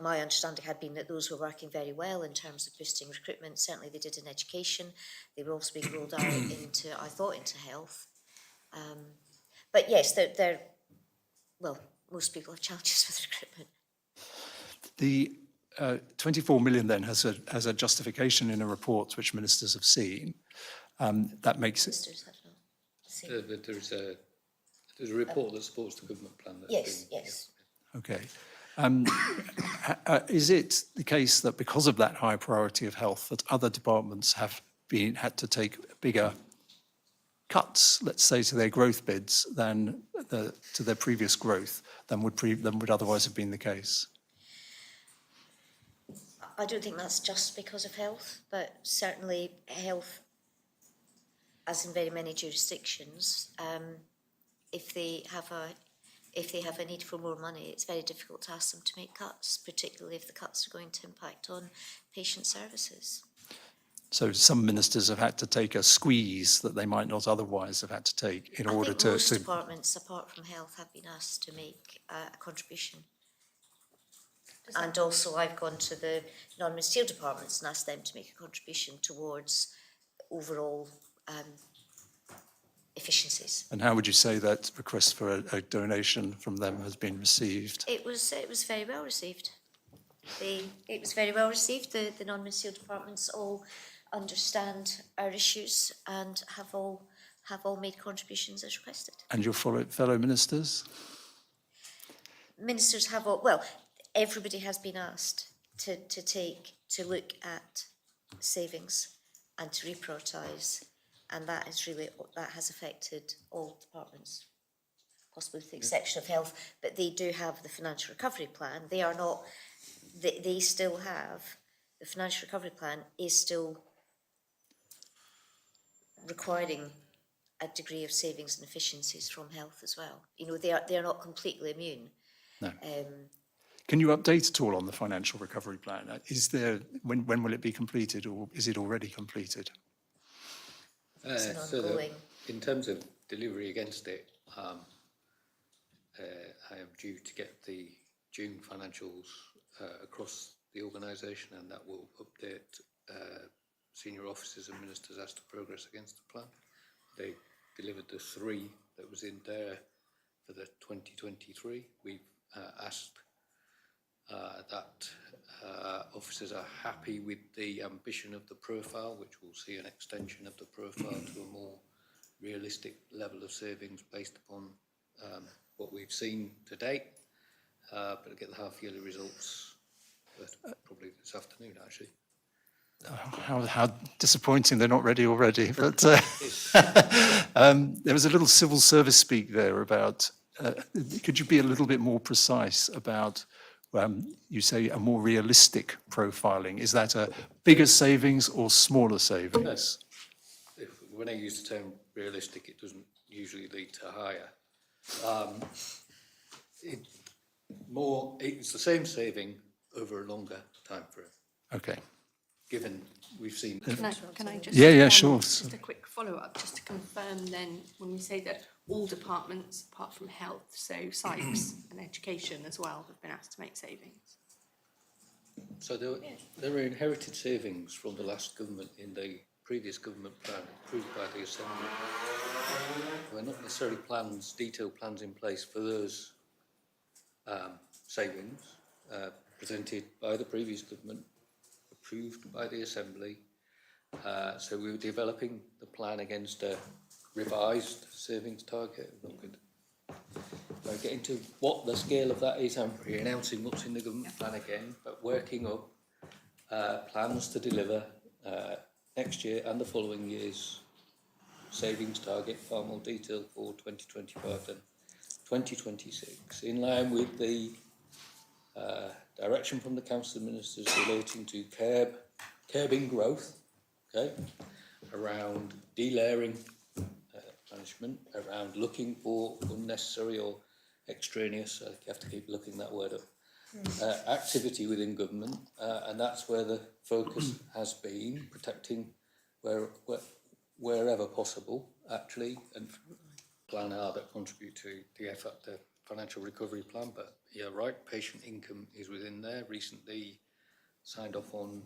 my understanding had been that those were working very well in terms of boosting recruitment. Certainly they did in education. They were also being rolled out into health. But yes, most people have challenges with recruitment. the 24 million then has a justification in a report which ministers have seen. That makes it... Ministers have not seen. There's a report that supports the government plan. Yes. Okay. Is it the case that because of that high priority of health, that other departments have had to take bigger cuts, let's say, to their growth bids to their previous growth than would otherwise have been the case? I don't think that's just because of health, but certainly health, as in very many jurisdictions, if they have a need for more money, it's very difficult to ask them to make cuts, particularly if the cuts are going to impact on patient services. So some ministers have had to take a squeeze that they might not otherwise have had to take in order to... most departments, apart from health, have been asked to make a contribution. And also I've gone to the non-ministerial departments and asked them to make a contribution towards overall efficiencies. And how would you say that request for a donation from them has been received? It was very well received. It was very well received. The non-ministerial departments all understand our issues and have all made contributions as requested. And your fellow ministers? Ministers have everybody has been asked to look at savings and to reprioritise, and that has affected all departments, possibly with the exception of health. But they do have the financial recovery plan. They still have the financial recovery plan is still requiring a degree of savings and efficiencies from health as well. They are not completely immune. No. Can you update at all on the financial recovery plan? When will it be completed, or is it already completed? It's an ongoing. In terms of delivery against it, I am due to get the June financials across the organisation, and that will update senior officers and ministers as to progress against the plan. They delivered the 3 that was in there for the 2023. We've asked that officers are happy with the ambition of the profile, which will see an extension of the profile to a more realistic level of savings based upon what we've seen to date. But I'll get the half-yearly results probably this afternoon, actually. How disappointing they're not ready already. But there was a little civil service speak there about, could you be a little bit more precise about, you say a more realistic profiling? Is that a bigger savings or smaller savings? When I use the term realistic, it doesn't usually lead to higher. It's the same saving over a longer time frame. Okay. Given we've seen. Can I just? Yeah, sure. Just a quick follow-up, just to confirm then, when we say that all departments, apart from health, so psychs and education as well, have been asked to make savings. So there were inherited savings from the last government in the previous government plan approved by the Assembly. There were not necessarily detailed plans in place for those savings presented by the previous government, approved by the Assembly. So we were developing the plan against a revised savings target. I'm not going to get into what the scale of that is. I'm re-announcing what's in the government plan again, but working up plans to deliver next year and the following year's savings target, far more detailed for 2025 than 2026, in line with the direction from the Council of Ministers relating to curbing growth, okay, around delayering management, around looking for unnecessary or extraneous, I have to keep looking that word up, activity within government, and that's where the focus has been, protecting wherever possible, actually, and plan R that contribute to the financial recovery plan. But you're right, patient income is within there. Recently signed off on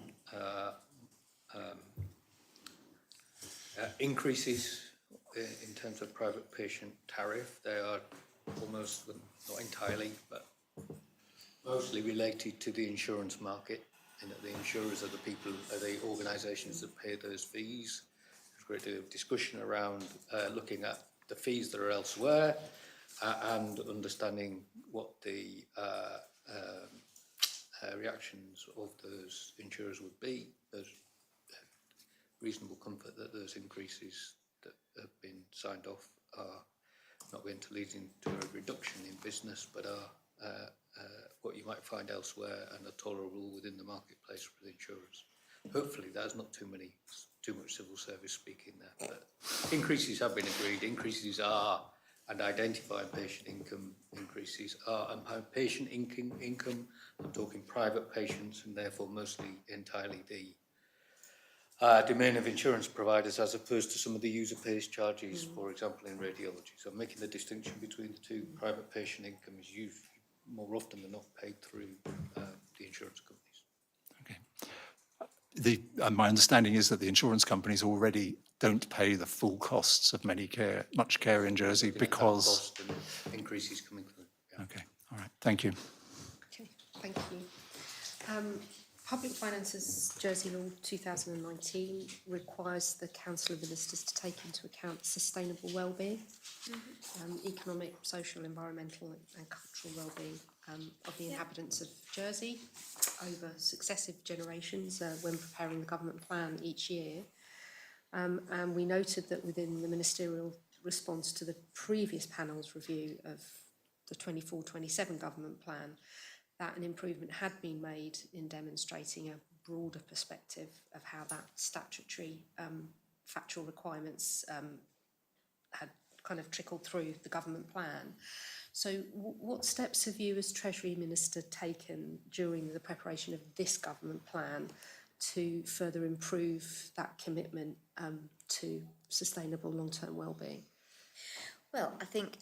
increases in terms of private patient tariff. They are almost, not entirely, but mostly related to the insurance market, in that the insurers are the organisations that pay those fees. There's a great deal of discussion around looking at the fees that are elsewhere and understanding what the reactions of those insurers would be. There's reasonable comfort that those increases that have been signed off are not going to lead into a reduction in business, but are what you might find elsewhere and are tolerable within the marketplace with insurers. Hopefully there's not too much civil service speak in there, but increases have been agreed. Increases are, and identifying patient income increases are, and patient income, I'm talking private patients, and therefore mostly entirely the domain of insurance providers, as opposed to some of the user pays charges, for example, in radiology. So I'm making the distinction between the two. Private patient income is usually more often than not paid through the insurance companies. Okay. My understanding is that the insurance companies already don't pay the full costs of much care in Jersey because... Cost and increases coming through. Yeah. Okay, all right, thank you. Okay, thank you. Public Finances Jersey Law 2019 requires the Council of Ministers to take into account sustainable wellbeing, economic, social, environmental and cultural wellbeing of the inhabitants of Jersey over successive generations when preparing the government plan each year. And we noted that within the ministerial response to the previous panel's review of the 24-27 government plan, that an improvement had been made in demonstrating a broader perspective of how that statutory factual requirements had kind of trickled through the government plan. So what steps have you as Treasury Minister taken during the preparation of this government plan to further improve that commitment to sustainable long-term wellbeing? Well, I think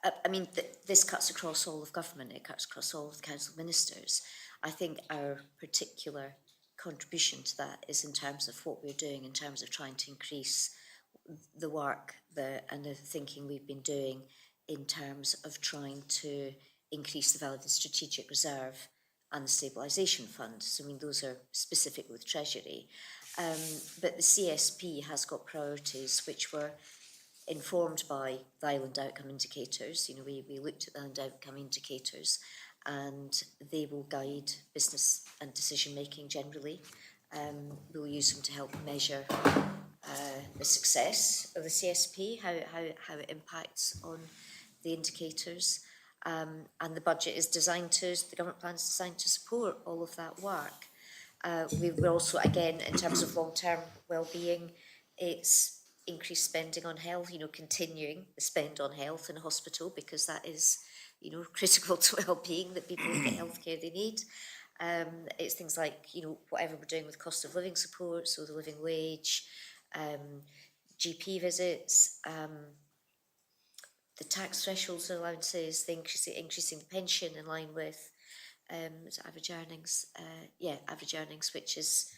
I mean, this cuts across all of government, it cuts across all of the council ministers. I think our particular contribution to that is in terms of what we're doing in terms of trying to increase the work and the thinking we've been doing in terms of trying to increase the value of the strategic reserve and the stabilisation fund. So I mean, those are specific with Treasury. But the CSP has got priorities which were informed by the Island Outcome Indicators. You know, we looked at the Island Outcome Indicators and they will guide business and decision making generally. We'll use them to help measure the success of the CSP, how it impacts on the indicators. And the budget is designed to, the government plan is designed to support all of that work. We're also, again, in terms of long-term well-being, it's increased spending on health, you know, continuing the spend on health in hospital, because that is, you know, critical to well-being, that people get healthcare they need. It's things like, you know, whatever we're doing with cost of living support, so the living wage, GP visits, the tax thresholds and allowances, the increasing the pension in line with average earnings, average earnings, which is,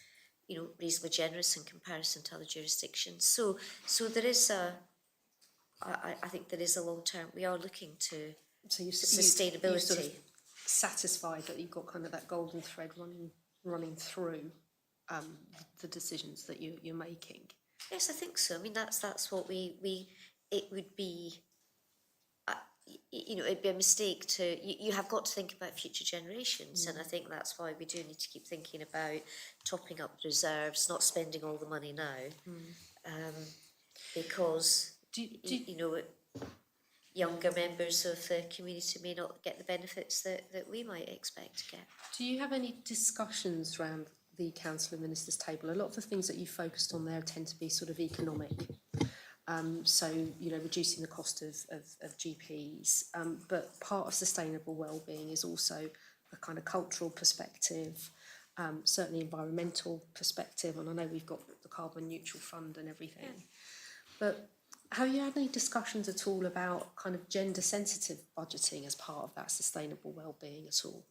you know, reasonably generous in comparison to other jurisdictions. So there is I think there is a long term. We are looking to sustainability. You're sort of satisfied that you've got kind of that golden thread running through the decisions that you're making. Yes, I think so. I mean, that's what it would be. You know, it'd be a mistake to. You have got to think about future generations, and I think that's why we do need to keep thinking about topping up reserves, not spending all the money now, because you know, younger members of the community may not get the benefits that we might expect to get. Do you have any discussions around the Council of Ministers table? A lot of the things that you focused on there tend to be sort of economic. So, you know, reducing the cost of GPs, but part of sustainable wellbeing is also a kind of cultural perspective, certainly environmental perspective, and I know we've got the carbon neutral fund and everything. Yeah. But have you had any discussions at all about kind of gender sensitive budgeting as part of that sustainable wellbeing at all?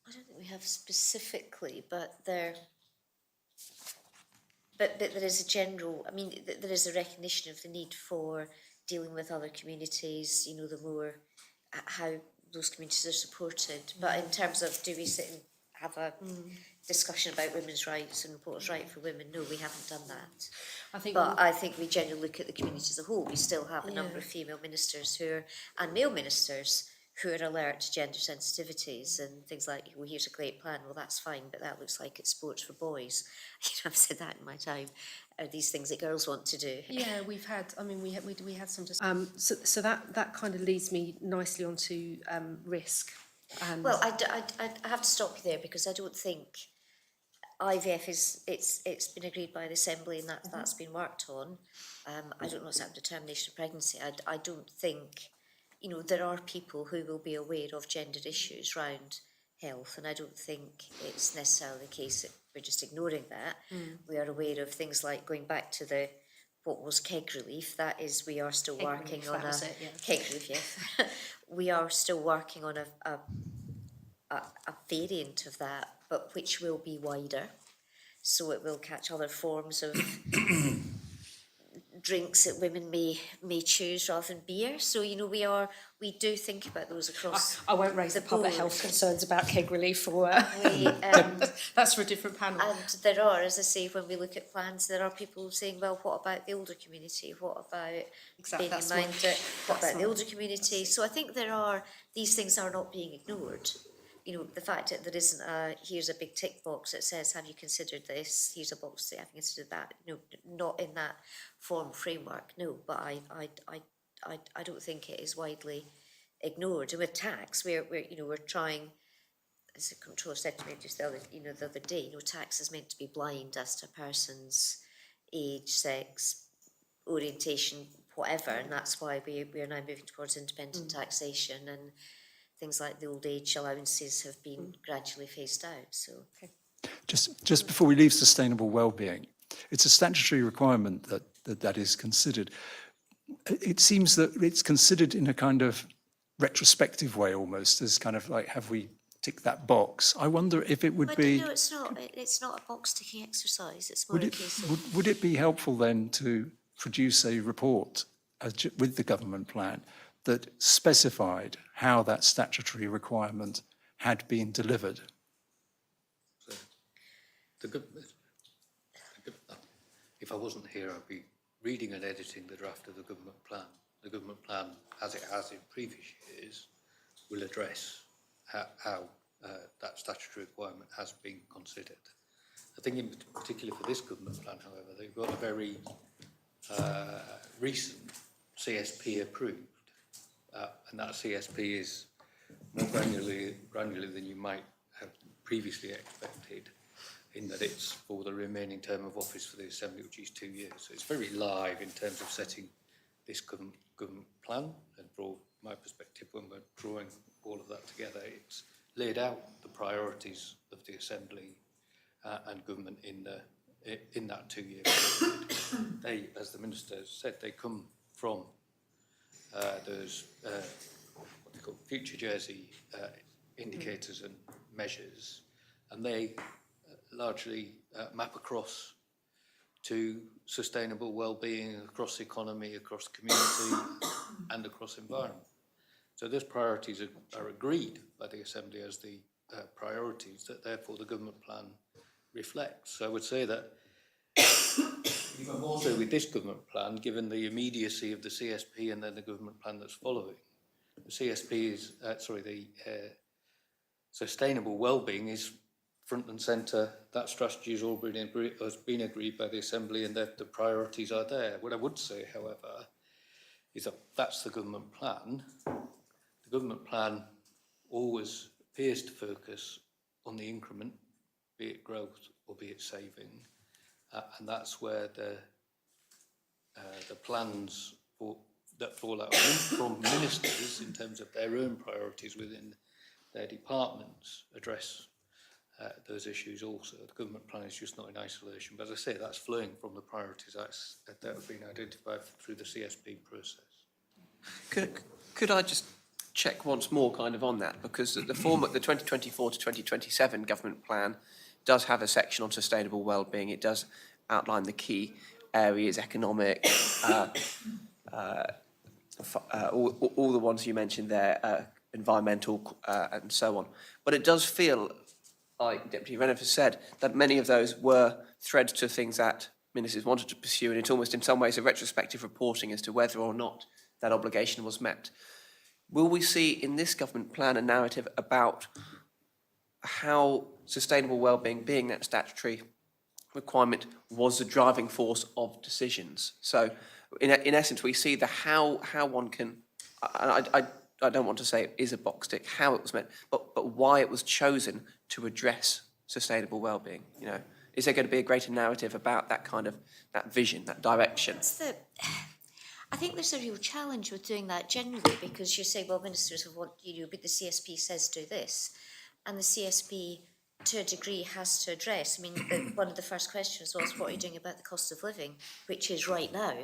I don't think we have specifically, but there is a general, I mean, there is a recognition of the need for dealing with other communities, you know, the more, how those communities are supported. But in terms of, do we sit and have a discussion about women's rights and reporters' right for women? No, we haven't done that. I think we generally look at the community as a whole. We still have a number of female ministers and male ministers who are alert to gender sensitivities and things like, well, here's a great plan, well, that's fine, but that looks like it's sports for boys. You know, I've said that in my time. Are these things that girls want to do? Yeah, we've had, I mean, we had some just... So that kind of leads me nicely onto risk. And well, I have to stop you there, because I don't think IVF it's been agreed by the Assembly, and that's been worked on. I don't know what's happened to termination of pregnancy. I don't think... You know, there are people who will be aware of gender issues around health, and I don't think it's necessarily the case that we're just ignoring that. We are aware of things like going back to what was keg relief. That is, we are still working on a keg relief. Yeah, we are still working on a variant of that, but which will be wider, so it will catch other forms of drinks that women may choose rather than beer. So, you know, we do think about those across. I won't raise the public health concerns about keg relief or that's for a different panel. And there are, as I say, when we look at plans, there are people saying, well, what about the older community? What about being in mind what about the older community? So I think these things are not being ignored. You know, the fact that there isn't here's a big tick box that says, have you considered this? Here's a box that have you considered that? No, not in that framework, no. But I don't think it is widely ignored. And with tax, we're trying, as a controller said to me just the other day, you know, tax is meant to be blind as to a person's age, sex, orientation, whatever, and that's why we are now moving towards independent taxation, and things like the old age allowances have been gradually phased out. So, just before we leave sustainable wellbeing, it's a statutory requirement that is considered. It seems that it's considered in a kind of retrospective way almost, as kind of like, have we ticked that box? I wonder if it would But be... no, it's not. It's not a box-ticking exercise. It's more a case of... Would it be helpful then to produce a report with the government plan that specified how that statutory requirement had been delivered? If I wasn't here, I'd be reading and editing the draft of the government plan. The government plan, as it has in previous years, will address how that statutory requirement has been considered. I think in particular for this government plan, however, they've got a very recent CSP approved, and that CSP is more granular than you might have previously expected, in that it's for the remaining term of office for the Assembly, which is 2 years. So it's very live in terms of setting this government plan, and from my perspective, when we're drawing all of that together, it's laid out the priorities of the Assembly and government in that 2 year period. They, as the Minister said, they come from those what they call future Jersey indicators and measures, and they largely map across to sustainable well-being across the economy, across community and across environment. So those priorities are agreed by the Assembly as the priorities that therefore the government plan reflects. So I would say that even more so with this government plan, given the immediacy of the CSP and then the government plan that's following, the CSP is, the sustainable well-being is front and centre. That strategy has been agreed by the Assembly, and that the priorities are there. What I would say, however, is that that's the government plan. The government plan always appears to focus on the increment, be it growth or be it saving, and that's where the plans that fall out from ministers in terms of their own priorities within their departments address those issues also. The government plan is just not in isolation, but as I say, that's flowing from the priorities that have been identified through the CSP process. Could I just check once more kind of on that, because the 2024 to 2027 government plan does have a section on sustainable wellbeing. It does outline the key areas, economic, all the ones you mentioned there, environmental and so on. But it does feel, like Deputy Renniff has said, that many of those were threads to things that ministers wanted to pursue, and it's almost in some ways a retrospective reporting as to whether or not that obligation was met. Will we see in this government plan a narrative about how sustainable wellbeing, being that statutory requirement, was the driving force of decisions? So in essence, we see the how one can, I don't want to say it is a box tick, how it was meant, but why it was chosen to address sustainable wellbeing. You know, is there going to be a greater narrative about that kind of, that vision, that direction? I think there's a real challenge with doing that generally, because you say, well, ministers have what you do, but the CSP says do this, and the CSP, to a degree, has to address. I mean, one of the first questions was, what are you doing about the cost of living, which is right now.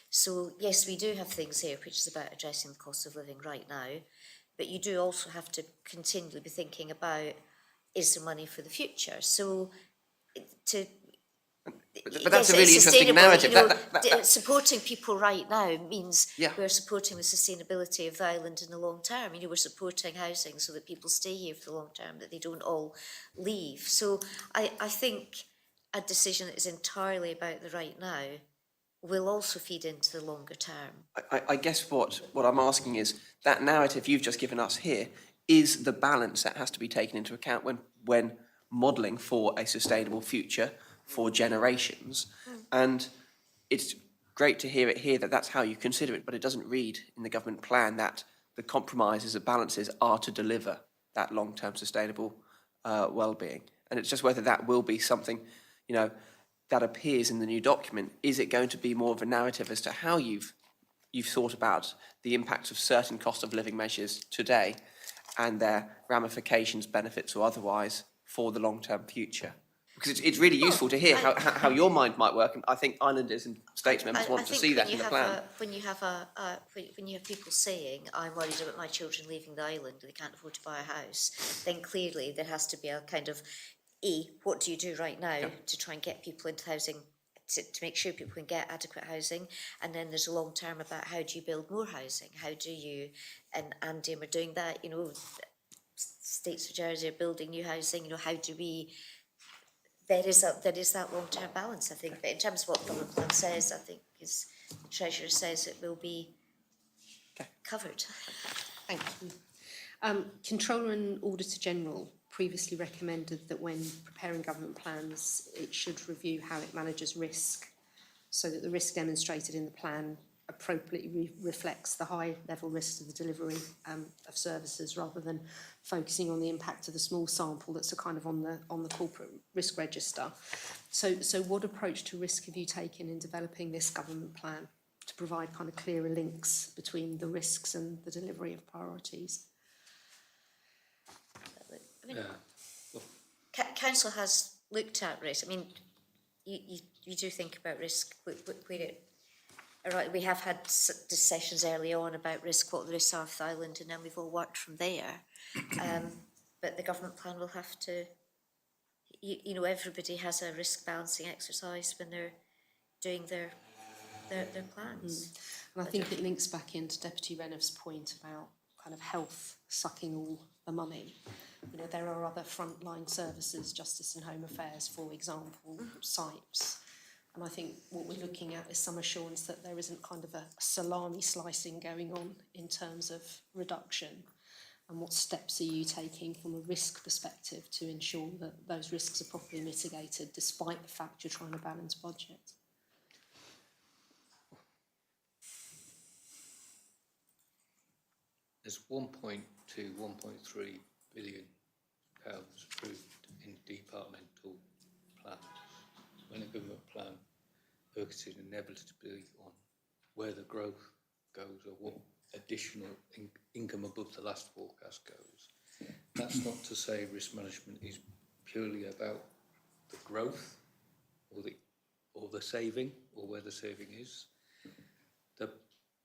So yes, we do have things here which is about addressing the cost of living right now, but you do also have to continually be thinking about, is there money for the future? So But that's a really interesting narrative. You know, supporting people right now means Yeah. we're supporting the sustainability of the island in the long term. You know, we're supporting housing so that people stay here for the long term, that they don't all leave. So I think a decision that is entirely about the right now will also feed into the longer term. I guess what I'm asking is, that narrative you've just given us here is the balance that has to be taken into account when modelling for a sustainable future for generations. And it's great to hear it here that that's how you consider it, but it doesn't read in the government plan that the compromises, the balances are to deliver that long-term sustainable well-being. And it's just whether that will be something, you know, that appears in the new document. Is it going to be more of a narrative as to how you've thought about the impacts of certain cost of living measures today and their ramifications, benefits or otherwise, for the long-term future? Because it's really useful to hear how your mind might work, and I think islanders and states members want to see that in the plan. When you have people saying, "I'm worried about my children leaving the island, they can't afford to buy a house," then clearly there has to be a kind of, what do you do right now to try and get people into housing, to make sure people can get adequate housing, and then there's a long term about how do you build more housing, how do you, and Andy are doing that, you know, states of Jersey are building new housing, you know, how do we, there is that long term balance, I think, but in terms of what the government plan says, I think is the Treasurer says it will be covered. Thank you. Controller and Auditor General previously recommended that when preparing government plans, it should review how it manages risk, so that the risk demonstrated in the plan appropriately reflects the high level risks of the delivery of services, rather than focusing on the impact of the small sample that's a kind of on the corporate risk register. So what approach to risk have you taken in developing this government plan to provide kind of clearer links between the risks and the delivery of priorities? I mean, Council has looked at risk. I mean, you do think about risk. We have had sessions early on about risk, what the risks are for the island, and then we've all worked from there. But the government plan will have to, you know, everybody has a risk balancing exercise when they're doing their plans. And I think it links back into Deputy Renev's point about kind of health sucking all the money. You know, there are other frontline services, Justice and Home Affairs, for example, SIPes. And I think what we're looking at is some assurance that there isn't kind of a salami slicing going on in terms of reduction. And what steps are you taking from a risk perspective to ensure that those risks are properly mitigated, despite the fact you're trying to balance budget? There's 1.2, 1.3 billion pounds approved in departmental plans. When a government plan focuses inevitably on where the growth goes or what additional income above the last forecast goes, that's not to say risk management is purely about the growth or the saving, or where the saving is. The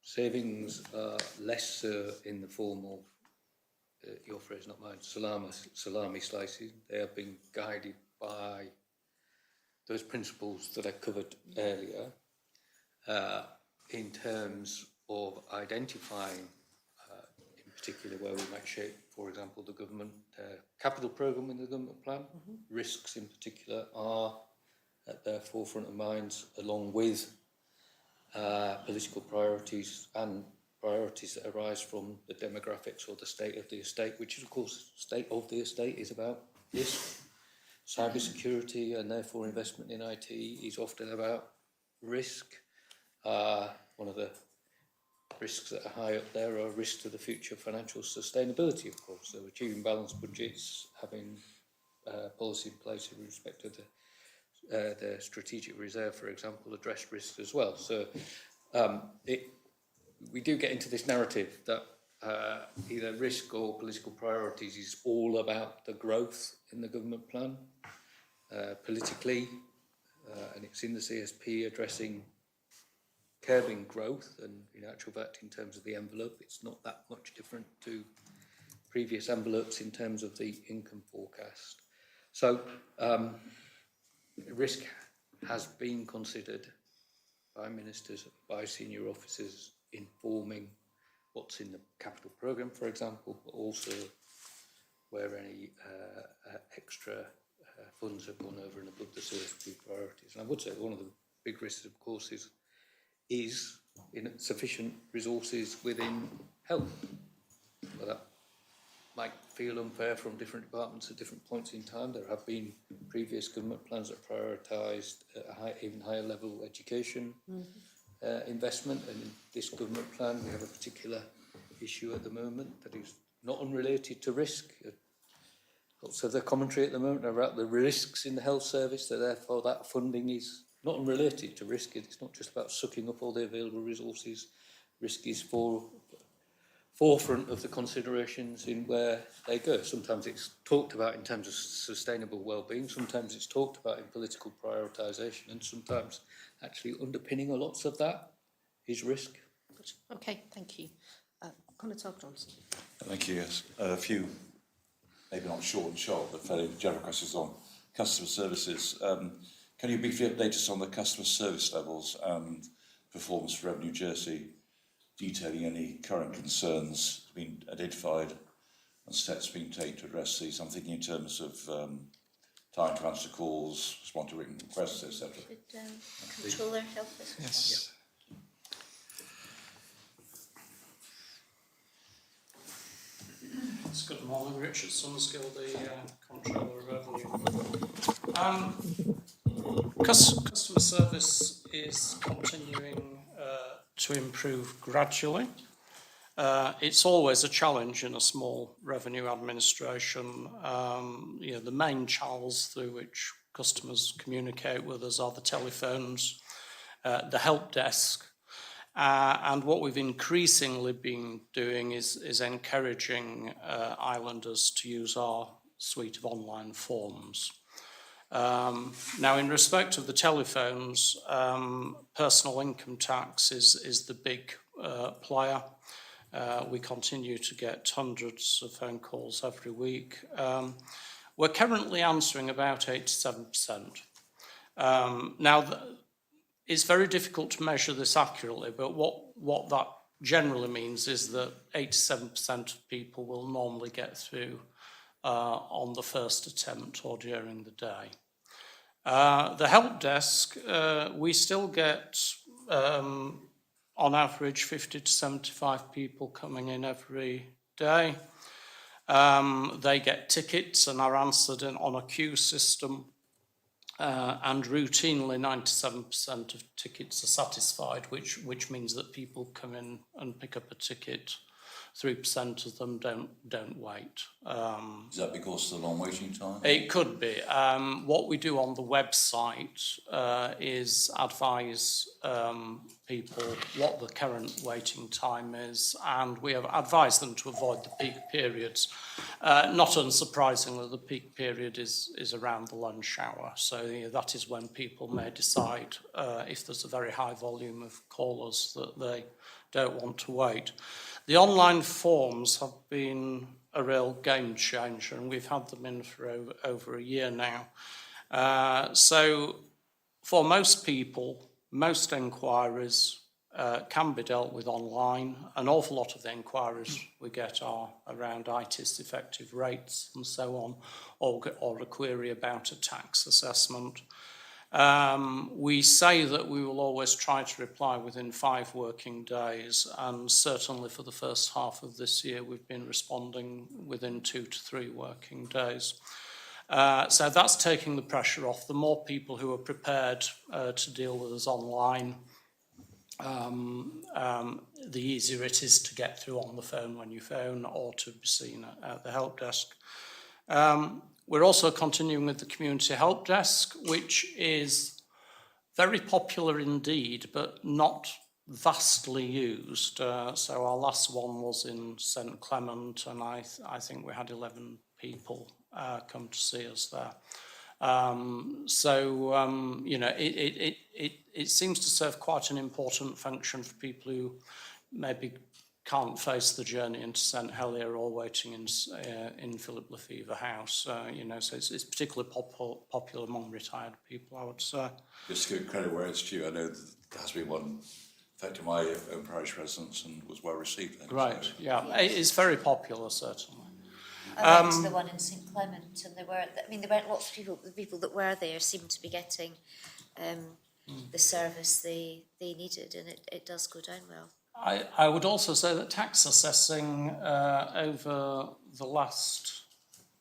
savings are less in the form of, your phrase not mine, salami slices. They have been guided by those principles that I covered earlier, in terms of identifying, in particular, where we might shape, for example, the government capital programme in the government plan. Risks in particular are at the forefront of minds, along with political priorities and priorities that arise from the demographics or the state of the estate, which is, of course, state of the estate is about risk. Cybersecurity and therefore investment in IT is often about risk. One of the risks that are high up there are risks to the future financial sustainability, of course. So achieving balanced budgets, having policy in place with respect to the strategic reserve, for example, address risks as well. So we do get into this narrative that either risk or political priorities is all about the growth in the government plan. Politically, and it's in the CSP addressing curbing growth, and in actual fact, in terms of the envelope, it's not that much different to previous envelopes in terms of the income forecast. So risk has been considered by ministers, by senior officers, informing what's in the capital programme, for example, but also where any extra funds have gone over and above the CSP priorities. And I would say one of the big risks, of course, is insufficient resources within health. Well, that might feel unfair from different departments at different points in time. There have been previous government plans that prioritised even higher level education investment, and in this government plan we have a particular issue at the moment that is not unrelated to risk. Lots of the commentary at the moment about the risks in the health service, so therefore that funding is not unrelated to risk. It's not just about sucking up all the available resources. Risk is for forefront of the considerations in where they go. Sometimes it's talked about in terms of sustainable well-being, sometimes it's talked about in political prioritisation, and sometimes actually underpinning a lots of that is risk. Good. Okay, thank you. Conor Johnson. Thank you. Yes, a few, maybe not short and sharp, but fairly general questions on customer services. Can you briefly update us on the customer service levels and performance for Revenue Jersey, detailing any current concerns being identified and steps being taken to address these? I'm thinking in terms of time to answer calls, respond to written requests, etc. Could Controller help us? Yes. Good morning, Richard Summerskill, the Controller of Revenue. Customer service is continuing to improve gradually. It's always a challenge in a small revenue administration. The main channels through which customers communicate with us are the telephones, the help desk, and what we've increasingly been doing is encouraging islanders to use our suite of online forms. Now, in respect of the telephones, personal income tax is the big player. We continue to get hundreds of phone calls every week. We're currently answering about 87%. It's very difficult to measure this accurately, but what that generally means is that 87% of people will normally get through on the first attempt or during the day. The help desk, we still get, on average, 50 to 75 people coming in every day. They get tickets and are answered on a queue system. And routinely 97% of tickets are satisfied, which means that people come in and pick up a ticket. 3% of them don't wait. Is that because of the long waiting time? It could be. What we do on the website is advise people what the current waiting time is, and we have advised them to avoid the peak periods. Not unsurprisingly, the peak period is around the lunch hour, so that is when people may decide, if there's a very high volume of callers, that they don't want to wait. The online forms have been a real game changer, and we've had them in for over a year now. So for most people, most enquiries can be dealt with online. An awful lot of the enquiries we get are around ITIS effective rates and so on, or a query about a tax assessment. We say that we will always try to reply within 5 working days, and certainly for the first half of this year we've been responding within 2 to 3 working days. So that's taking the pressure off. The more people who are prepared to deal with us online, the easier it is to get through on the phone when you phone, or to be seen at the help desk. We're also continuing with the community help desk, which is very popular indeed, but not vastly used. So our last one was in St Clement, and I think we had 11 people come to see us there. It seems to serve quite an important function for people who maybe can't face the journey into St Helier or waiting in Philip Lefevre House. So it's particularly popular among retired people, I would say. Just to give credit where it's due, I know there has been one affecting my own parish residents and was well received. Right, so. Yeah, it is very popular, certainly. I went to the one in St Clement, and there weren't lots of people. The people that were there seemed to be getting the service they needed, and it does go down well. I would also say that tax assessing over the last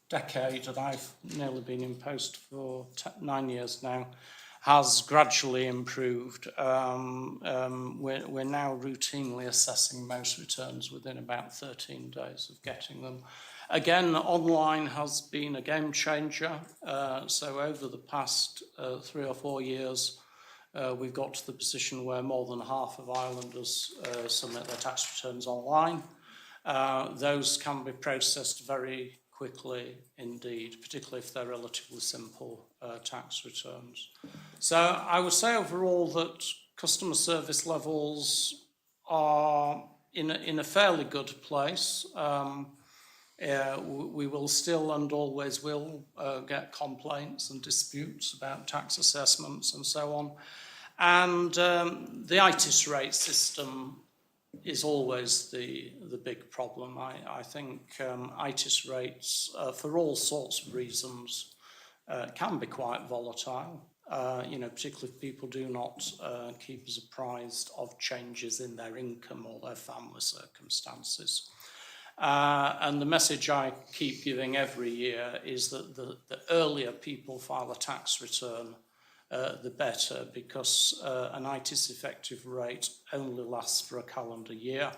decade, and I've nearly been in post for 9 years now, has gradually improved. We're now routinely assessing most returns within about 13 days of getting them. Again, online has been a game changer. So over the past 3 or 4 years, we've got to the position where more than half of islanders submit their tax returns online. those can be processed very quickly indeed, particularly if they're relatively simple tax returns. So I would say overall that customer service levels are in a fairly good place. We will still and always will get complaints and disputes about tax assessments and so on. And the ITIS rate system is always the big problem. I think ITIS rates, for all sorts of reasons, can be quite volatile. Particularly if people do not keep us apprised of changes in their income or their family circumstances. And the message I keep giving every year is that the earlier people file a tax return, the better, because an ITIS effective rate only lasts for a calendar year.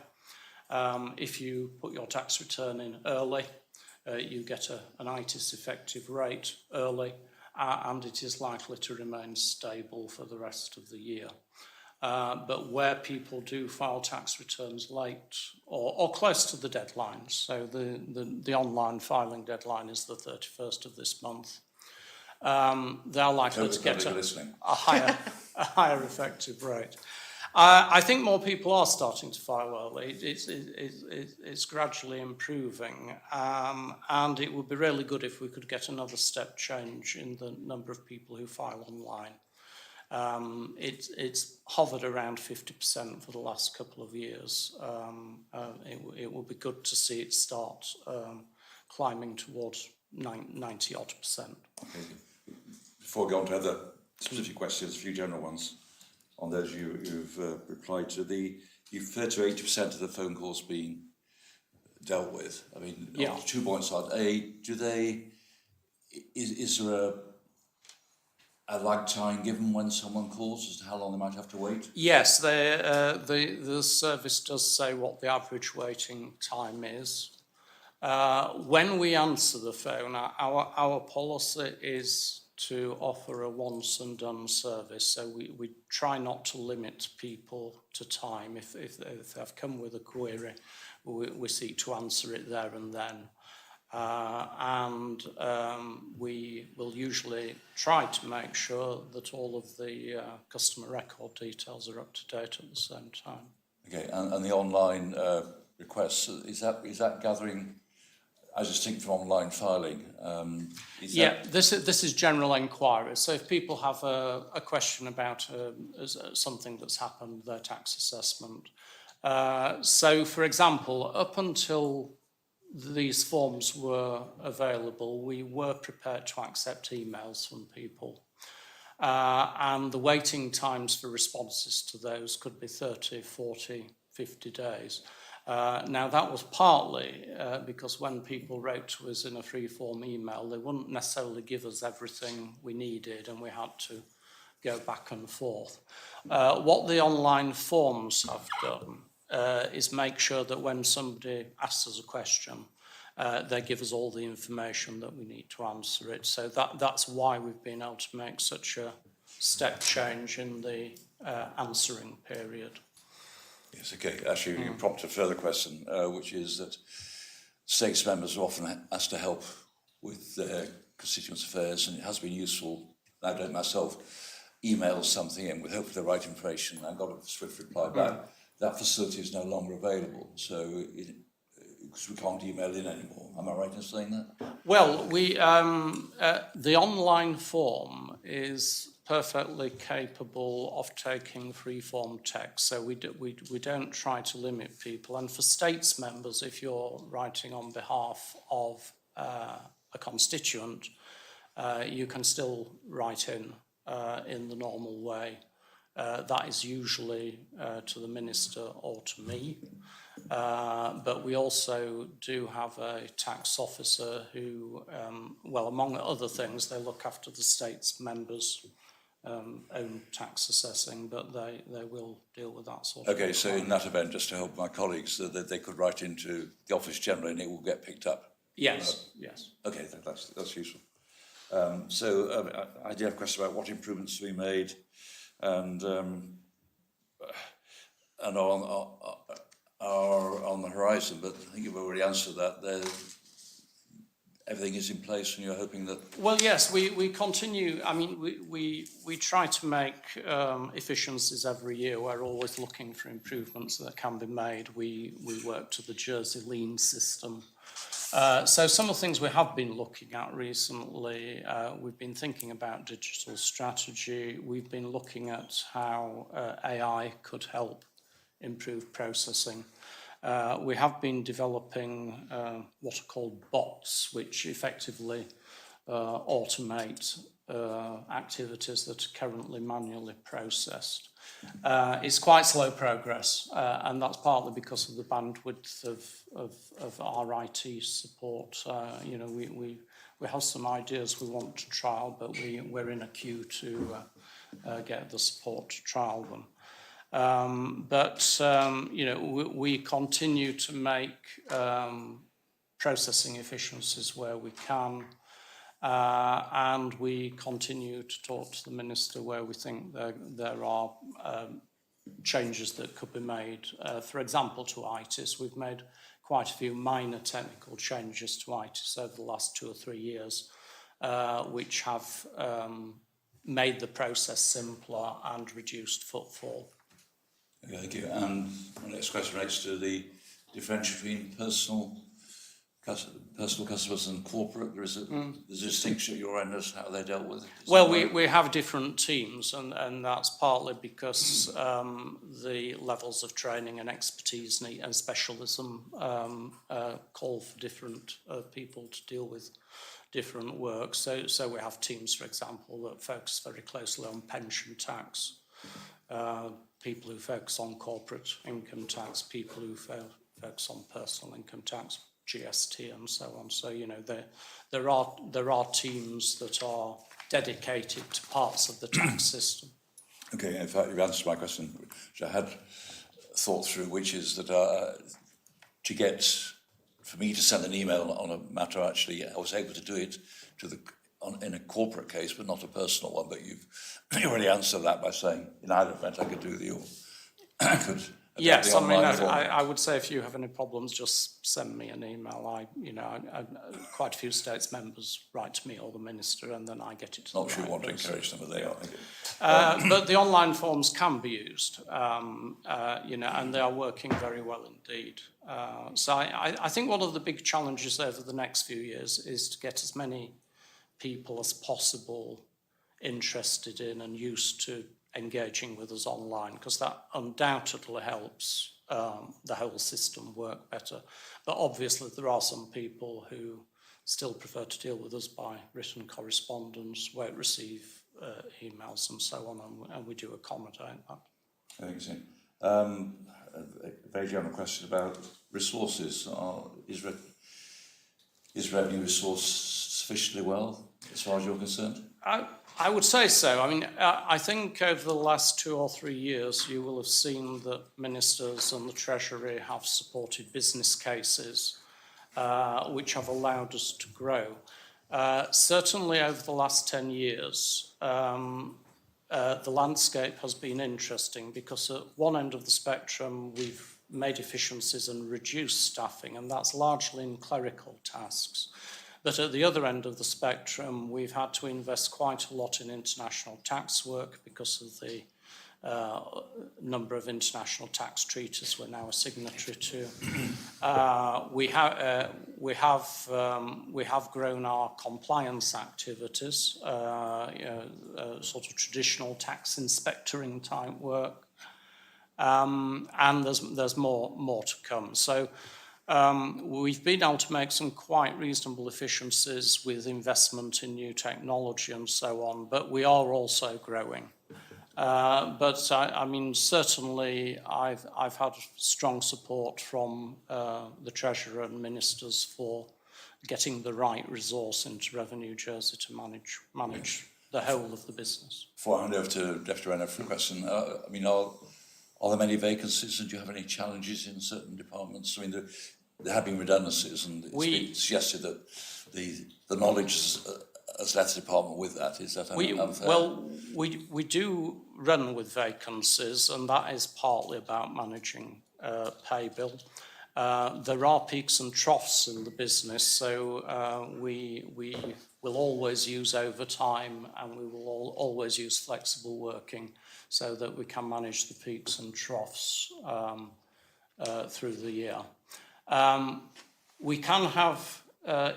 If you put your tax return in early, you get an ITIS effective rate early, and it is likely to remain stable for the rest of the year. But where people do file tax returns late or close to the deadline, so the online filing deadline is the 31st of this month, they are likely to get a higher effective rate. I think more people are starting to file early. It's gradually improving, and it would be really good if we could get another step change in the number of people who file online. It's hovered around 50% for the last couple of years. It will be good to see it start climbing towards 90-odd%. Okay. Before we go on to other specific questions, a few general ones on those you've replied to. You've referred to 80% of the phone calls being dealt with. I mean, 2 points on is there a lag time given when someone calls as to how long they might have to wait? Yes, the service does say what the average waiting time is. When we answer the phone, our policy is to offer a once and done service, so we try not to limit people to time. If they've come with a query, we seek to answer it there and then. We will usually try to make sure that all of the customer record details are up to date at the same time. Okay, and the online requests, is that gathering as distinct from online filing? This is general inquiries. So if people have a question about something that's happened, their tax assessment. So, for example, up until these forms were available, we were prepared to accept emails from people. And the waiting times for responses to those could be 30, 40, 50 days. Now, that was partly because when people wrote to us in a free-form email, they wouldn't necessarily give us everything we needed, and we had to go back and forth. What the online forms have done is make sure that when somebody asks us a question, they give us all the information that we need to answer it. So that's why we've been able to make such a step change in the answering period. Yes, okay. Actually, you prompt a further question, which is that states members are often asked to help with their constituents' affairs, and it has been useful. I've done it myself, email something in with hopefully the right information and got a swift reply back. That facility is no longer available, so because we can't email in anymore. Am I right in saying that? Well, the online form is perfectly capable of taking free-form text, so we don't try to limit people. And for states members, if you're writing on behalf of a constituent, you can still write in the normal way. That is usually to the minister or to me. But we also do have a tax officer who, well, among other things, they look after the state's members' own tax assessing, but they will deal with that sort of thing. Okay, so in that event, just to help my colleagues, that they could write into the office generally and it will get picked up? Yes, yes. Okay, that's useful. I do have a question about what improvements we made, and are on the horizon, but I think you've already answered that. Everything is in place and you're hoping that... Well, yes, we continue. I mean, we try to make efficiencies every year. We're always looking for improvements that can be made. We work to the Jersey lean system. So some of the things we have been looking at recently, we've been thinking about digital strategy. We've been looking at how AI could help improve processing. We have been developing what are called bots, which effectively automate activities that are currently manually processed. It's quite slow progress, and that's partly because of the bandwidth of our IT support. You know, we have some ideas we want to trial, but we're in a queue to get the support to trial them. You know, we continue to make processing efficiencies where we can, and we continue to talk to the Minister where we think there are changes that could be made. For example, to ITIS, we've made quite a few minor technical changes to ITIS over the last 2 or 3 years, which have made the process simpler and reduced footfall. Okay, thank you. And my next question relates to the differential between personal customers and corporate. There's a distinction at your end as to how they're dealt with. Well, we have different teams, and that's partly because the levels of training and expertise and specialism call for different people to deal with different work. So we have teams, for example, that focus very closely on pension tax, people who focus on corporate income tax, people who focus on personal income tax, GST and so on. So, you know, there are teams that are dedicated to parts of the tax system. Okay, in fact, you've answered my question, which I had thought through, which is that for me to send an email on a matter, actually, I was able to do it in a corporate case, but not a personal one. But you've already answered that by saying, in either event, I could do Yes, I mean, form. I would say if you have any problems, just send me an email. Quite a few states members write to me or the Minister, and then I get it to Not the sure you right want to person. encourage them, but they are. But the online forms can be used, and they are working very well indeed. So I think one of the big challenges over the next few years is to get as many people as possible interested in and used to engaging with us online, because that undoubtedly helps the whole system work better. But obviously there are some people who still prefer to deal with us by written correspondence, won't receive emails and so on, and we do accommodate that. Thanks. A very general question about resources. Is revenue resourced sufficiently well, as far as you're concerned? I would say so. I mean, I think over the last 2 or 3 years, you will have seen that ministers and the Treasury have supported business cases which have allowed us to grow. Certainly over the last 10 years, the landscape has been interesting because at one end of the spectrum, we've made efficiencies and reduced staffing, and that's largely in clerical tasks. But at the other end of the spectrum, we've had to invest quite a lot in international tax work because of the number of international tax treaties we're now a signatory to. We have grown our compliance activities, sort of traditional tax inspectoring type work, and there's more to come. So. We've been able to make some quite reasonable efficiencies with investment in new technology and so on, but we are also growing. But I mean, certainly I've had strong support from the Treasurer and ministers for getting the right resource into Revenue Jersey to manage the whole of the business. Before I hand over to Deputy Renner for a question, I mean, are there many vacancies, and do you have any challenges in certain departments? I mean, there have been redundancies, and it's been suggested that the knowledge has left the department with that. Is that unfair? Well, we do run with vacancies, and that is partly about managing pay bill. There are peaks and troughs in the business, so we will always use overtime, and we will always use flexible working so that we can manage the peaks and troughs through the year. We can have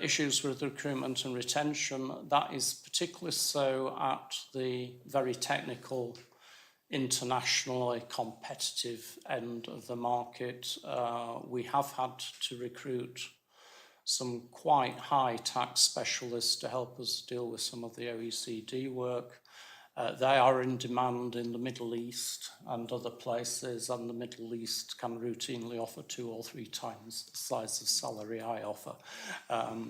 issues with recruitment and retention. That is particularly so at the very technical, internationally competitive end of the market. We have had to recruit some quite high tax specialists to help us deal with some of the OECD work. They are in demand in the Middle East and other places, and the Middle East can routinely offer 2 or 3 times the size of salary I offer.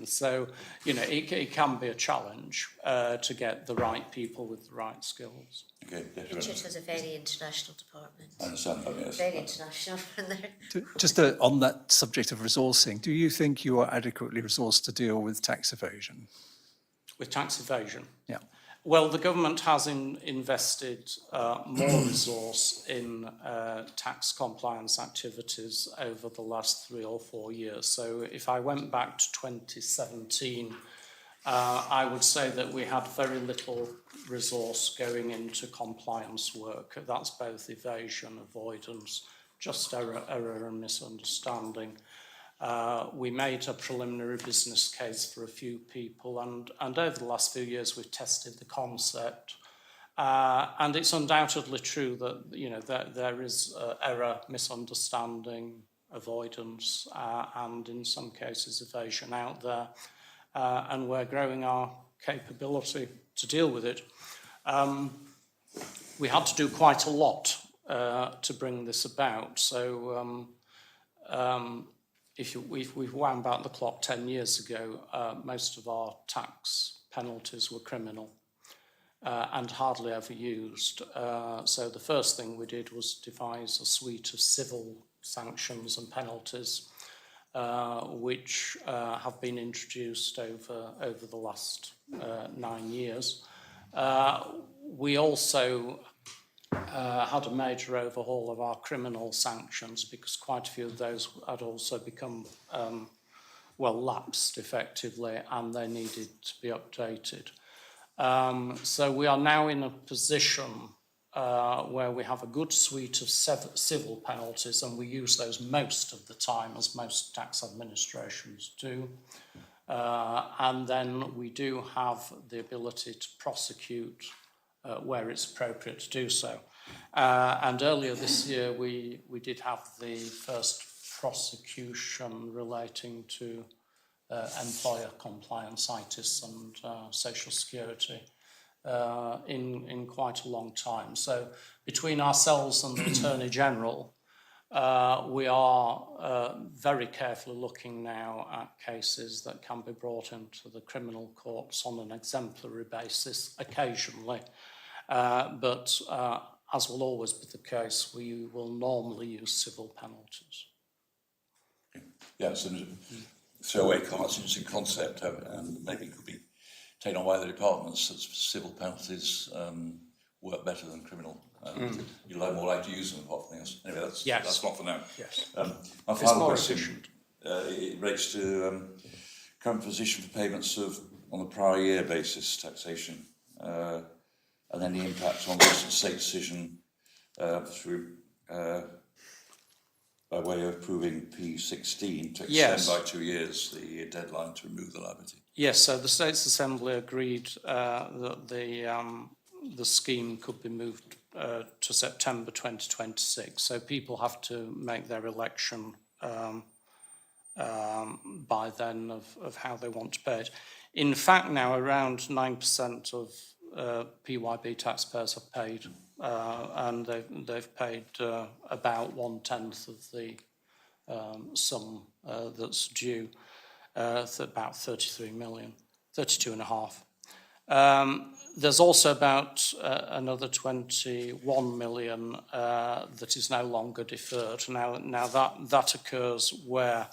So, you know, it can be a challenge to get the right people with the right skills. Okay, Richard has a very international department. I understand that, yes. Very international in there. Just on that subject of resourcing, do you think you are adequately resourced to deal with tax evasion? With tax evasion? Yeah. Well, the government has invested more resource in tax compliance activities over the last 3 or 4 years. So if I went back to 2017, I would say that we had very little resource going into compliance work. That's both evasion, avoidance, just error and misunderstanding. We made a preliminary business case for a few people, and over the last few years we've tested the concept. And it's undoubtedly true that, you know, that there is error, misunderstanding, avoidance, and in some cases evasion out there. And we're growing our capability to deal with it. We had to do quite a lot to bring this about. So if we've wound back the clock 10 years ago, most of our tax penalties were criminal and hardly ever used. So the first thing we did was devise a suite of civil sanctions and penalties, which have been introduced over the last 9 years. We also had a major overhaul of our criminal sanctions because quite a few of those had also become lapsed effectively, and they needed to be updated. So we are now in a position where we have a good suite of civil penalties, and we use those most of the time, as most tax administrations do. And then we do have the ability to prosecute where it's appropriate to do so. And earlier this year, we did have the first prosecution relating to employer compliance, ITIS and social security in quite a long time. So between ourselves and the Attorney General, we are very carefully looking now at cases that can be brought into the criminal courts on an exemplary basis occasionally. But as will always be the case, we will normally use civil penalties. Yeah, so throwaway comments, interesting concept, and maybe could be taken on by the departments that civil penalties work better than criminal. You'll have more likely to use them apart from things. Anyway, that's not for now. Yes. My final question it relates to current position for payments on a prior year basis taxation, and then the impact on the recent state decision through by way of approving P16 to extend by 2 years the deadline to remove the liability. Yes, so the States Assembly agreed that the scheme could be moved to September 2026. So people have to make their election by then of how they want to pay it. In fact, now around 9% of PYB taxpayers have paid, and they've paid about 1/10 of the sum that's due, about 33 million, 32.5. There's also about another 21 million that is no longer deferred. Now that occurs where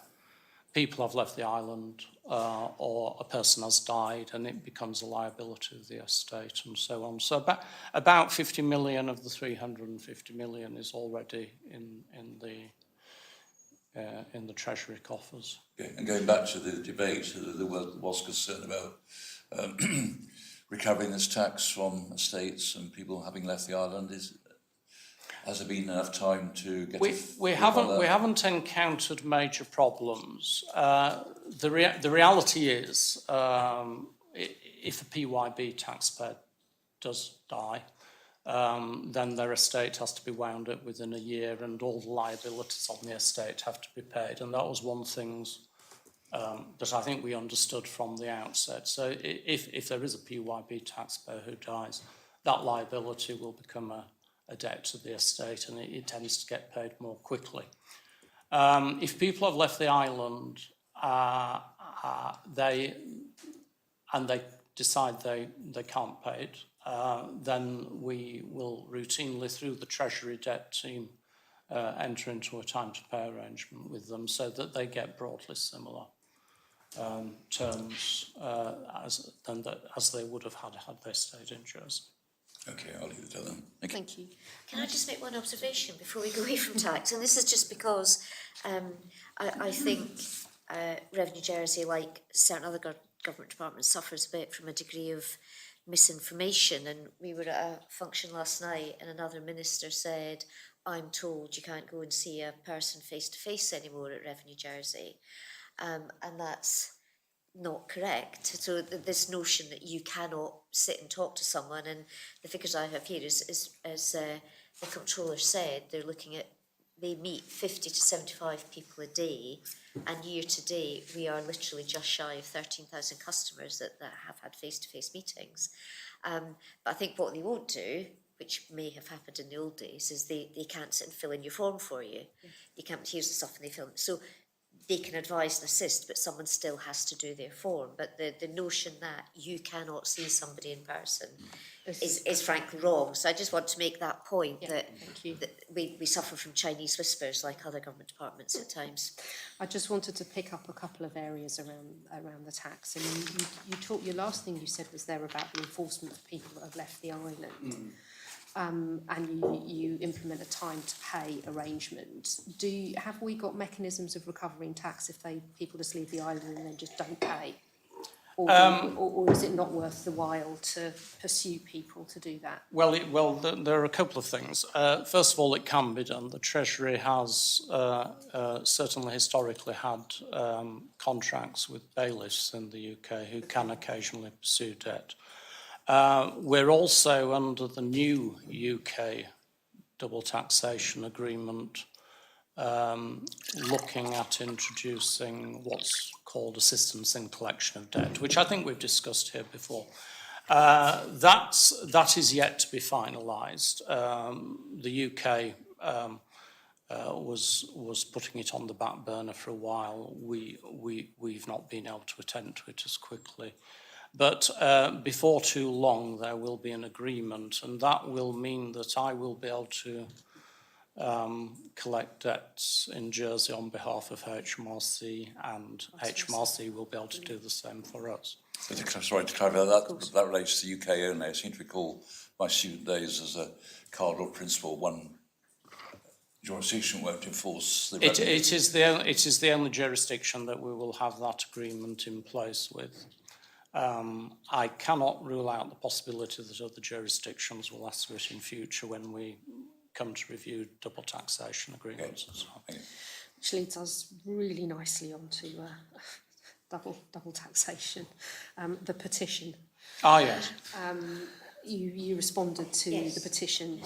people have left the island or a person has died and it becomes a liability of the estate and so on. So about 50 million of the 350 million is already in the in the Treasury coffers. Okay, and going back to the debate, there was concern about recovering this tax from estates and people having left the island. Has there been enough time to get? We haven't encountered major problems. The reality is, if a PYB taxpayer does die, then their estate has to be wound up within a year, and all the liabilities on the estate have to be paid. And that was one thing that I think we understood from the outset. So if there is a PYB taxpayer who dies, that liability will become a debt to the estate, and it tends to get paid more quickly. If people have left the island, they decide they can't pay it, then we will routinely, through the Treasury debt team, enter into a time to pay arrangement with them so that they get broadly similar terms as they would have had they stayed in Jersey. Okay, I'll leave it to them. Thank you. Can I just make one observation before we go away from tax? And this is just because I think Revenue Jersey, like certain other government departments, suffers a bit from a degree of misinformation. And we were at a function last night and another minister said, I'm told you can't go and see a person face to face anymore at Revenue Jersey. And that's not correct. So this notion that you cannot sit and talk to someone, and the figures I have here is as the comptroller said, they meet 50 to 75 people a day, and year to date we are literally just shy of 13,000 customers that have had face-to-face meetings. But I think what they won't do, which may have happened in the old days, is they can't sit and fill in your form for you. Yeah. They can't, here's the stuff and they fill it. So they can advise and assist, but someone still has to do their form. But the notion that you cannot see somebody in person is frankly wrong. So I just want to make that point, that we suffer from Chinese whispers like other government departments at times. I just wanted to pick up a couple of areas around the tax. And your last thing you said was there about the enforcement of people that have left the island. And you implement a time to pay arrangement. Have we got mechanisms of recovering tax if people just leave the island and then just don't pay? Or is it not worth the while to pursue people to do that? Well, there are a couple of things. First of all, it can be done. The Treasury has certainly historically had contracts with bailiffs in the UK who can occasionally pursue debt. We're also under the new UK double taxation agreement looking at introducing what's called assistance in collection of debt, which I think we've discussed here before. That is yet to be finalised. The UK was putting it on the back burner for a while. We've not been able to attend to it as quickly. But before too long, there will be an agreement, and that will mean that I will be able to collect debts in Jersey on behalf of HMRC, and HMRC will be able to do the same for us. Sorry to clarify, that relates to the UK only. I seem to recall my student days as a cardinal principle, one jurisdiction won't enforce the revenue. It is the only jurisdiction that we will have that agreement in place with. I cannot rule out the possibility that other jurisdictions will ask for it in future when we come to review double taxation agreements as well. Which leads us really nicely onto double taxation, the petition. Ah, yes. You responded to the petition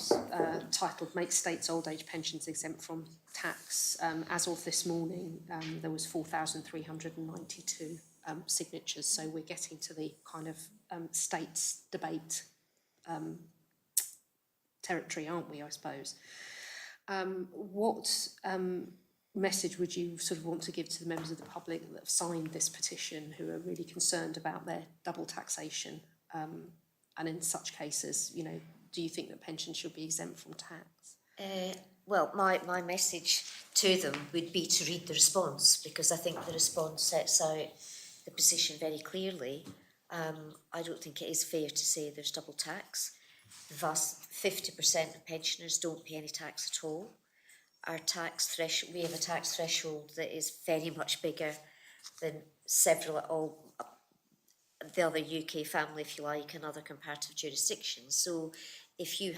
titled "Make States Old Age Pensions Exempt from Tax." As of this morning, there was 4,392 signatures, so we're getting to the kind of states debate territory, aren't we, I suppose? What message would you sort of want to give to the members of the public that have signed this petition, who are really concerned about their double taxation? And in such cases, do you think that pensions should be exempt from tax? Well, my message to them would be to read the response, because I think the response sets out the position very clearly. I don't think it is fair to say there's double tax. The vast 50% of pensioners don't pay any tax at all. we have a tax threshold that is very much bigger than all the other UK family, if you like, and other comparative jurisdictions. So if your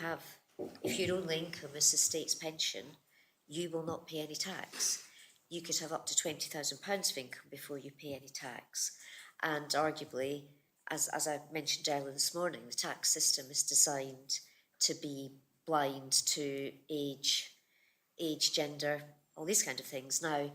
only income is the state's pension, you will not pay any tax. You could have up to £20,000 of income before you pay any tax. And arguably, as I mentioned earlier this morning, the tax system is designed to be blind to age, gender, all these kind of things. Now,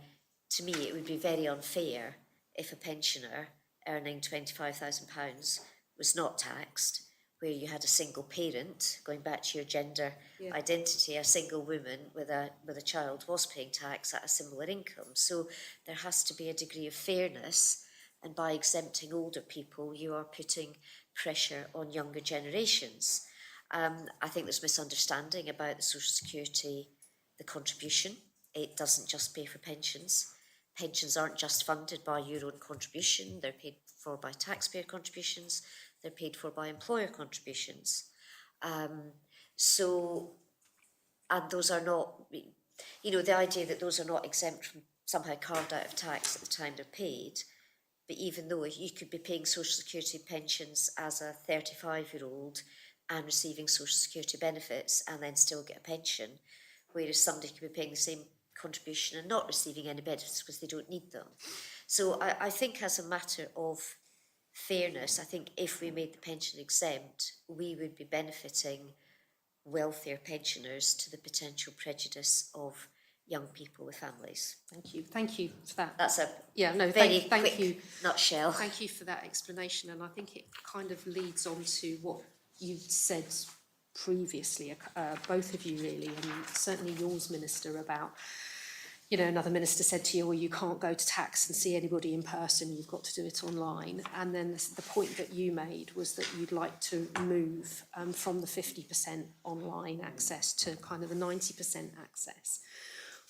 to me, it would be very unfair if a pensioner earning £25,000 was not taxed, where you had a single parent, going back to your gender identity, a single woman with a child was paying tax at a similar income. So there has to be a degree of fairness, and by exempting older people, you are putting pressure on younger generations. I think there's misunderstanding about the Social Security, the contribution. It doesn't just pay for pensions. Pensions aren't just funded by your own contribution, they're paid for by taxpayer contributions, they're paid for by employer contributions. And those are not, the idea that those are not exempt from somehow carved out of tax at the time they're paid, but even though you could be paying Social Security pensions as a 35-year-old and receiving Social Security benefits and then still get a pension, whereas somebody could be paying the same contribution and not receiving any benefits because they don't need them. So I think as a matter of fairness, I think if we made the pension exempt, we would be benefiting wealthier pensioners to the potential prejudice of young people with families. Thank you for that. That's a very quick thank you. nutshell. Thank you for that explanation, and I think it kind of leads on to what you said previously, both of you really, and certainly yours, Minister, about, another minister said to you, well, you can't go to tax and see anybody in person, you've got to do it online. And then the point that you made was that you'd like to move from the 50% online access to kind of the 90% access.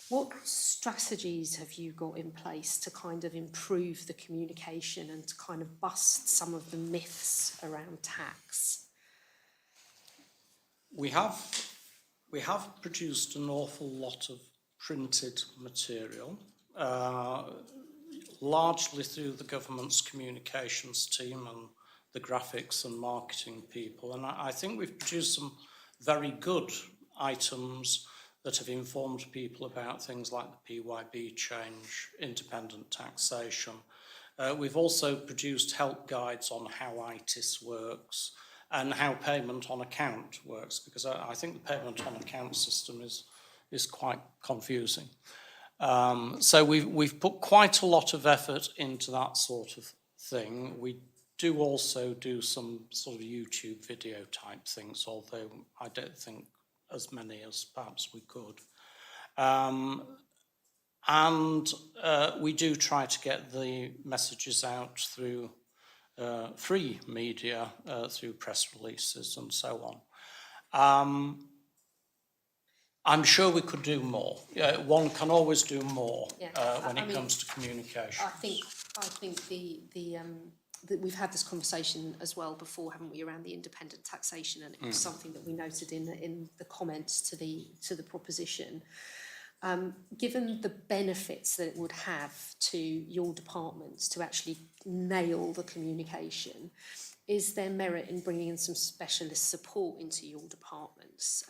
What strategies have you got in place to kind of improve the communication and to kind of bust some of the myths around tax? We have produced an awful lot of printed material, largely through the government's communications team and the graphics and marketing people. And I think we've produced some very good items that have informed people about things like the PYB change, independent taxation. We've also produced help guides on how ITIS works and how payment on account works, because I think the payment on account system is quite confusing. So we've put quite a lot of effort into that sort of thing. We do also do some sort of YouTube video type things, although I don't think as many as perhaps we could. And we do try to get the messages out through free media, through press releases and so on. I'm sure we could do more. One can always do more when it comes to communication. I think that we've had this conversation as well before, haven't we, around the independent taxation, and it was something that we noted in the comments to the proposition. Given the benefits that it would have to your departments to actually nail the communication, is there merit in bringing in some specialist support into your departments?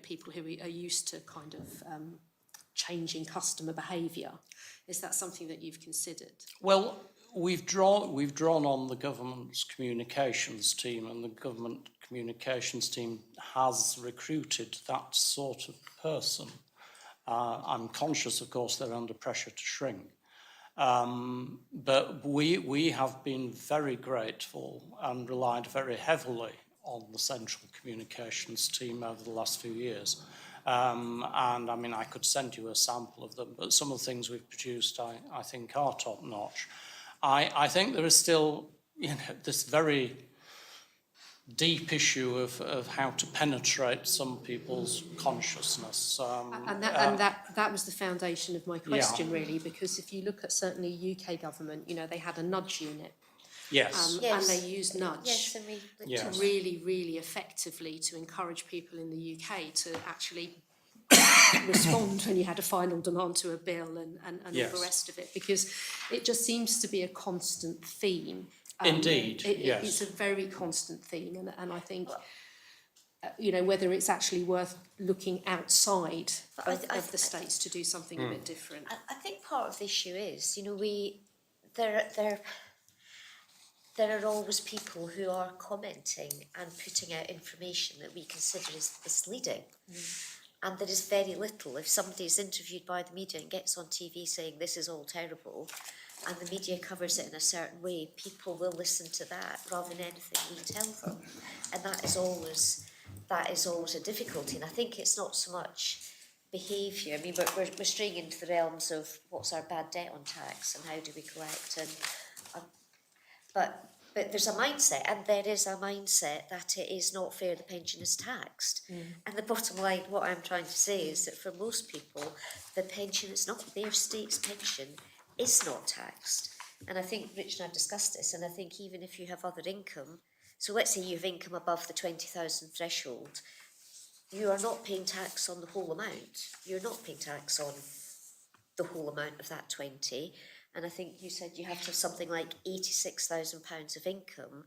People who are used to kind of changing customer behaviour. Is that something that you've considered? Well, we've drawn on the government's communications team, and the government communications team has recruited that sort of person. I'm conscious, of course, they're under pressure to shrink. But we have been very grateful and relied very heavily on the central communications team over the last few years. And I mean, I could send you a sample of them, but some of the things we've produced, I think, are top notch. I think there is still, this very deep issue of how to penetrate some people's consciousness. And that was the foundation of my question, really, because if you look at certainly UK government, they had a nudge unit. Yes. And they used nudge And really, really effectively to encourage people in the UK to actually respond when you had a final demand to a bill and all Yes. the rest of it, because it just seems to be a constant theme. Indeed, yes. It's a very constant theme, and I think, you know, whether it's actually worth looking outside of the states to do something a bit different. I think part of the issue is, you know, there are always people who are commenting and putting out information that we consider as misleading. And there is very little. If somebody is interviewed by the media and gets on TV saying this is all terrible, and the media covers it in a certain way, people will listen to that rather than anything we tell them. And that is always a difficulty. And I think it's not so much behaviour. I mean, we're straying into the realms of what's our bad debt on tax and how do we collect, but there's a mindset, and there is a mindset that it is not fair the pension is taxed. And the bottom line, what I'm trying to say is that for most people, the pension is not, their state's pension is not taxed. And I think Rich and I have discussed this, and I think even if you have other income, so let's say you have income above the 20,000 threshold, you are not paying tax on the whole amount. You're not paying tax on the whole amount of that 20. And I think you said you have to have something like £86,000 of income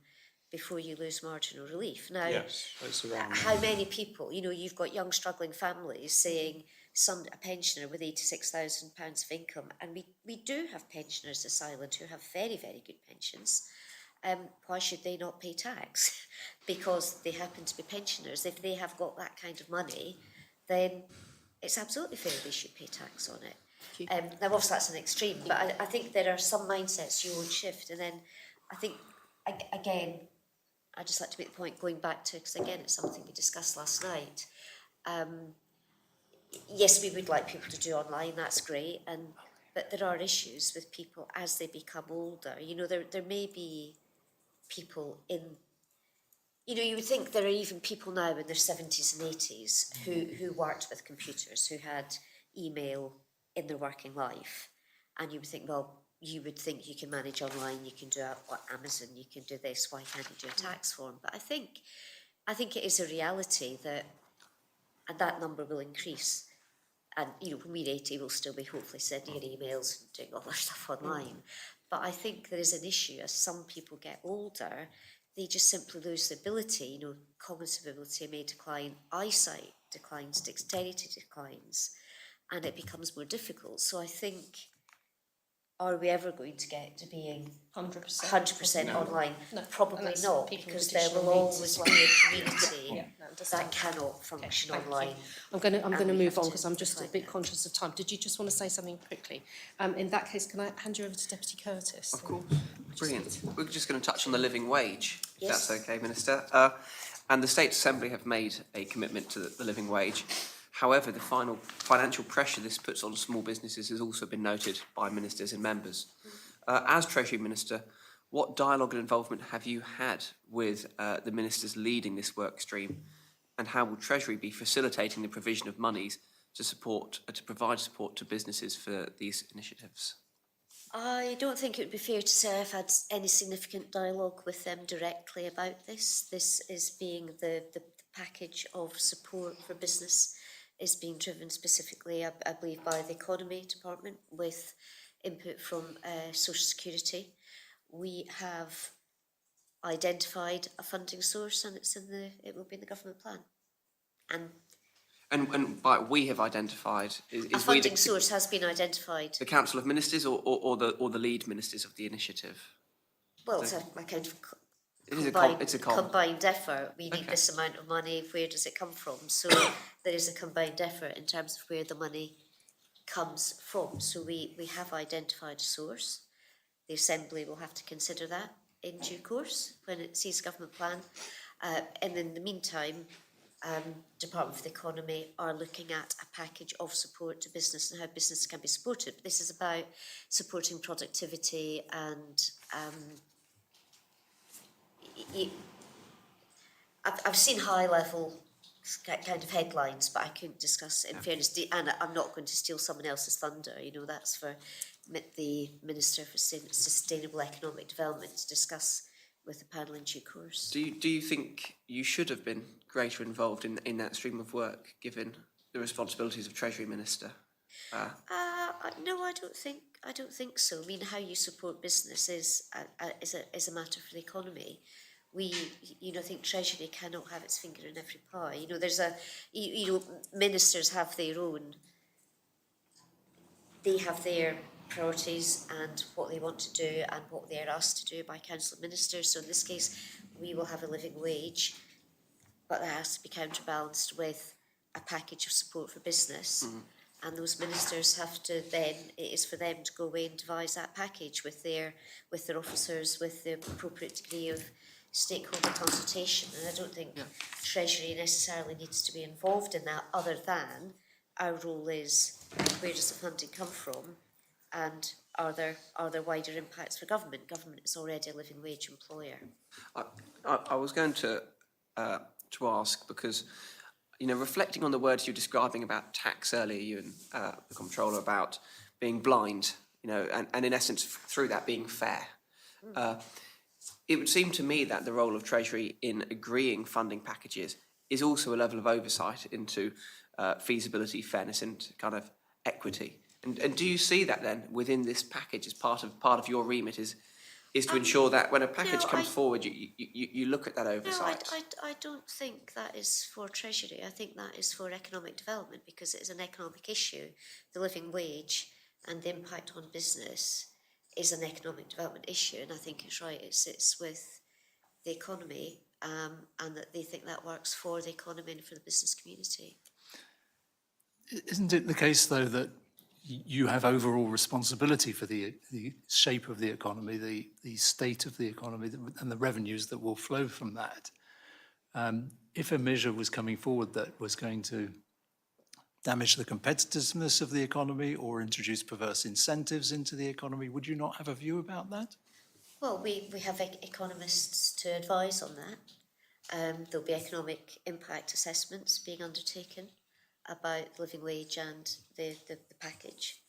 before you lose marginal relief. Now, Yes, it's around how many people, you know, you've got young struggling families saying a pensioner with £86,000 of income, and we do have pensioners this island who have very, very good pensions. Why should they not pay tax? Because they happen to be pensioners. If they have got that kind of money, then it's absolutely fair they should pay tax on it. Now, obviously, that's an extreme, but I think there are some mindsets you would shift. And then I think, again, I'd just like to make the point going back to, because again, it's something we discussed last night. Yes, we would like people to do online, that's great, but there are issues with people as they become older. You know, there may be people in, you know, you would think there are even people now in their 70s and 80s who worked with computers, who had email in their working life, and you would think, well, you would think you can manage online, you can do Amazon, you can do this, why can't you do a tax form? But I think it is a reality that, and that number will increase. And, you know, when we're 80, we'll still be hopefully sending in emails and doing all our stuff online. But I think there is an issue as some people get older, they just simply lose the ability, you know, cognitive ability may decline, eyesight declines, dexterity declines, and it becomes more difficult. So I think, are we ever going to get to being 100% online? No. Probably not, because there will always be a community that cannot function online. I'm going to we move have on to because I'm just a find bit that. conscious of time. Did you just want to say something quickly? In that case, can I hand you over to Deputy Curtis? Of course. Brilliant. We're just going to touch on the living wage, if Yes. that's okay, Minister. And the State Assembly have made a commitment to the living wage. However, the final financial pressure this puts on small businesses has also been noted by ministers and members. As Treasury Minister, what dialogue and involvement have you had with the ministers leading this work stream, and how will Treasury be facilitating the provision of monies to provide support to businesses for these initiatives? I don't think it would be fair to say I've had any significant dialogue with them directly about this. This is being the package of support for business is being driven specifically, I believe, by the Economy Department with input from Social Security. We have identified a funding source, and it will be in the government plan. And by we have identified is A funding source has been identified. the Council of Ministers or the lead ministers of the initiative? Well, it's a kind of It's a combined effort. We need Okay. this amount of money. Where does it come from? So there is a combined effort in terms of where the money comes from. So we have identified a source. The Assembly will have to consider that in due course when it sees a government plan. And in the meantime, Department for the Economy are looking at a package of support to business and how business can be supported. This is about supporting productivity and I've seen high level kind of headlines, but I couldn't discuss it in fairness, and I'm not going to steal someone else's thunder, you know, that's for the Minister for Sustainable Economic Development to discuss with the panel in due course. Do you think you should have been greater involved in that stream of work, given the responsibilities of Treasury Minister? No, I don't think so. I mean, how you support business is a matter for the economy. I think Treasury cannot have its finger in every pie. Ministers have their priorities and what they want to do and what they are asked to do by Council of Ministers. So in this case, we will have a living wage, but that has to be counterbalanced with a package of support for business. And those ministers have to then, it is for them to go away and devise that package with their officers, with the appropriate degree of stakeholder consultation. And I don't think Treasury necessarily needs to be involved in that, other than our role is, where does the funding come from, and are there wider impacts for government? Government is already a living wage employer. I was going to ask, because, reflecting on the words you're describing about tax earlier, you and the Comptroller, about being blind, and in essence through that being fair. It would seem to me that the role of Treasury in agreeing funding packages is also a level of oversight into feasibility, fairness, and kind of equity. And do you see that then within this package as part of your remit is to ensure that when a package comes forward, you look at that oversight? No, I don't think that is for Treasury. I think that is for economic development, because it is an economic issue. The living wage and the impact on business is an economic development issue, and I think it's right. It sits with the economy, and that they think that works for the economy and for the business community. Isn't it the case, though, that you have overall responsibility for the shape of the economy, the state of the economy, and the revenues that will flow from that? If a measure was coming forward that was going to damage the competitiveness of the economy or introduce perverse incentives into the economy, would you not have a view about that? Well, we have economists to advise on that. There'll be economic impact assessments being undertaken about living wage and the package.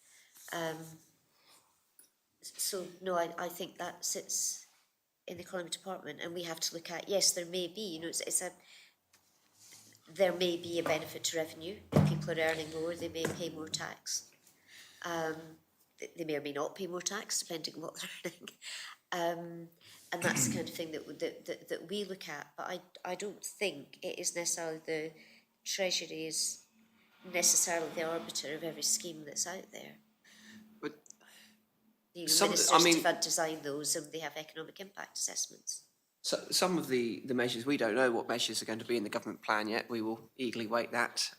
So no, I think that sits in the economy department, and we have to look at, yes, there may be, there may be a benefit to revenue. If people are earning more, they may pay more tax. They may or may not pay more tax, depending on what they're earning. And that's the kind of thing that we look at. But I don't think it is necessarily the Treasury is necessarily the arbiter of every scheme that's out there. But ministers design those, and they have economic impact assessments. So some of the measures, we don't know what measures are going to be in the government plan yet. We will eagerly wait that.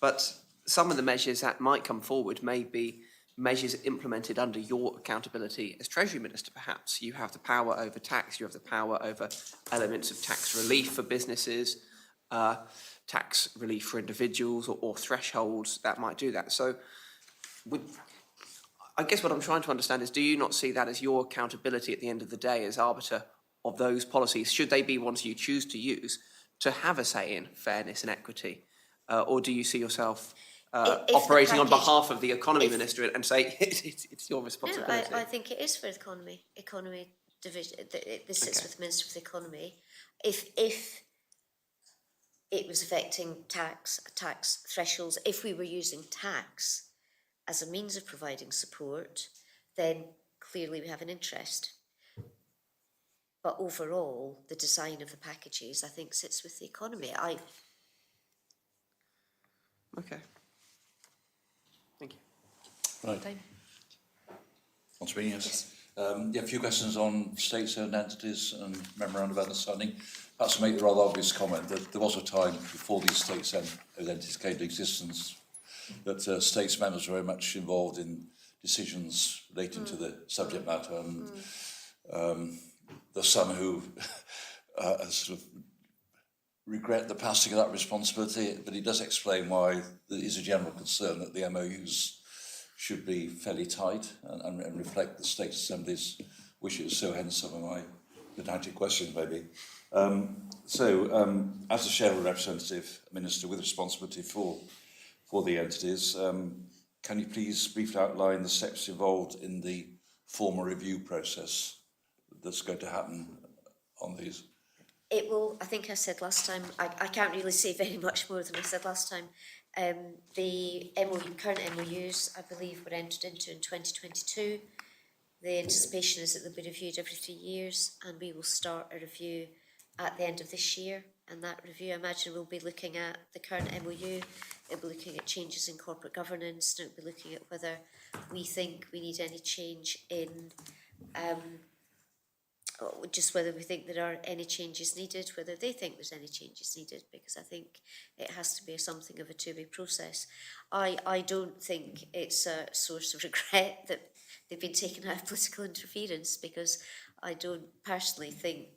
But some of the measures that might come forward may be measures implemented under your accountability as Treasury Minister, perhaps. You have the power over tax, you have the power over elements of tax relief for businesses, tax relief for individuals, or thresholds that might do that. So I guess what I'm trying to understand is, do you not see that as your accountability at the end of the day as arbiter of those policies, should they be ones you choose to use, to have a say in fairness and equity? Or do you see yourself operating on behalf of the economy minister and say it's your responsibility? No, I think it is for the economy division. This sits with the Minister for the Economy. If it was affecting tax thresholds, if we were using tax as a means of providing support, then clearly we have an interest. But overall, the design of the packages, I think, sits with the economy. Okay. Thank you. Right. On to me, yes. A few questions on state-owned entities and memorandum of understanding. Perhaps to make the rather obvious comment that there was a time before these state-owned entities came to existence that states members were very much involved in decisions relating to the subject matter, and there's some who sort of regret the passing of that responsibility, but it does explain why there is a general concern that the MOUs should be fairly tight and reflect the State Assembly's wishes. So hence some of my pedantic questions, maybe. As a shareholder representative, Minister, with responsibility for the entities, can you please briefly outline the steps involved in the formal review process that's going to happen on these? It will, I think I said last time, I can't really say very much more than I said last time. The current MOUs, I believe, were entered into in 2022. The anticipation is that they'll be reviewed every 3 years, and we will start a review at the end of this year. And that review, I imagine, will be looking at the current MOU, it'll be looking at changes in corporate governance, and it'll be looking at whether we think we need any change in, just whether we think there are any changes needed, whether they think there's any changes needed, because I think it has to be something of a two-way process. I don't think it's a source of regret that they've been taken out of political interference, because I don't personally think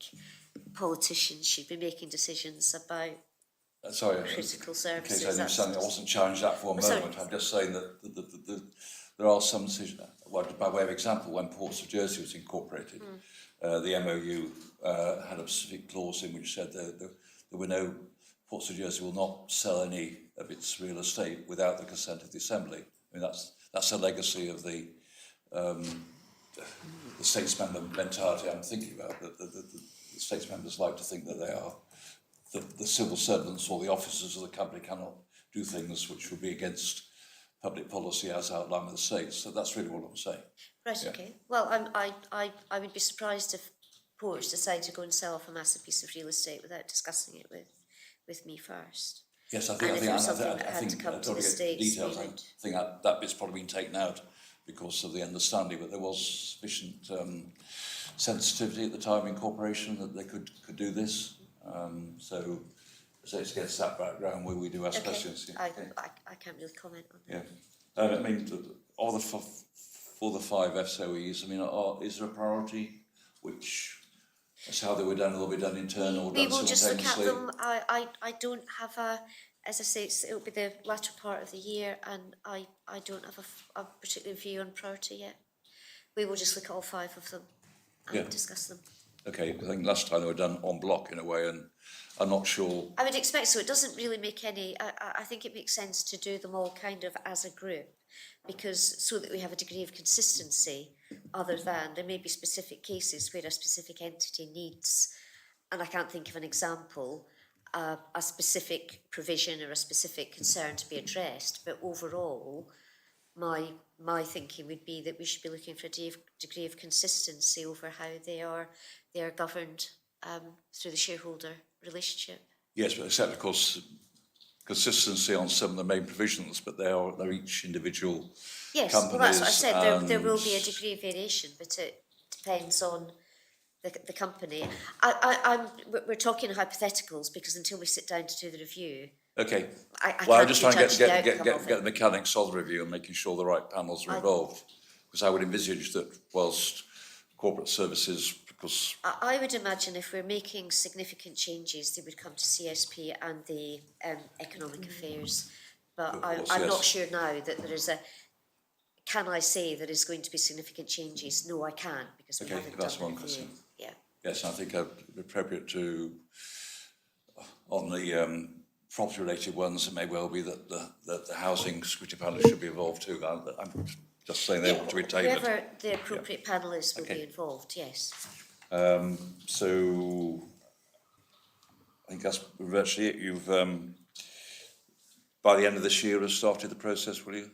politicians should be making decisions about Sorry, critical in services. case I understand, I wasn't challenged that for a Sorry. moment. I'm just saying that there are some decisions, well, by way of example, when Ports of Jersey was incorporated, the MOU had a specific clause in which said that there were no, Ports of Jersey will not sell any of its real estate without the consent of the Assembly. I mean, that's a legacy of the statesman mentality I'm thinking about. The states members like to think that they are the civil servants or the officers of the company cannot do things which would be against public policy as outlined by the states. So that's really what I'm saying. Right, Yeah. okay. Well, I would be surprised if Ports decide to go and sell off a massive piece of real estate without discussing it with me first. Yes, I And if it was something that I had to think come I've to got the to get States, details. we I would- think that bit's probably been taken out because of the understanding, but there was sufficient sensitivity at the time in corporation that they could do this. So it's against that background where we do ask questions. Yeah. I can't really comment on that. Yeah. I mean, for the 5 FSOEs, I mean, is there a priority which that's how they were done? Will be done in turn or We done will just look at simultaneously? them. I don't have a, as I say, it'll be the latter part of the year, and I don't have a particular view on priority yet. We will just look at all 5 of them and Yeah. discuss them. Okay, I think last time they were done en bloc in a way, and I'm not sure. I would expect so. It doesn't really make any, I think it makes sense to do them all kind of as a group, because so that we have a degree of consistency, other than there may be specific cases where a specific entity needs, and I can't think of an example, a specific provision or a specific concern to be addressed, but overall, my thinking would be that we should be looking for a degree of consistency over how they are governed through the shareholder relationship. Yes, but except of course consistency on some of the main provisions, but they're each individual Yes, companies. well that's what I said, there will and- be a degree of variation, but it depends on the company. We're talking hypotheticals, because until we sit down to do the review, Okay. I Well, I'm can't just trying to judge the get outcome of the it. mechanics of the review and making sure the right panels are involved. Because I would envisage that whilst corporate services, because I would imagine if we're making significant changes, they would come to CSP and the Economic Affairs. But Of course, I'm not yes. sure now that there is can I say there is going to be significant changes? No, I can't, because we Okay, haven't that's done the one review. question. Yeah. yes, I think it'd be appropriate to, on the property-related ones, it may well be that the housing security panel should be involved too. I'm just saying they ought to be tailored. Whoever the appropriate panel is will Okay. be involved, yes. So I think that's virtually it. You've, by the end of this year, have started the process, will you?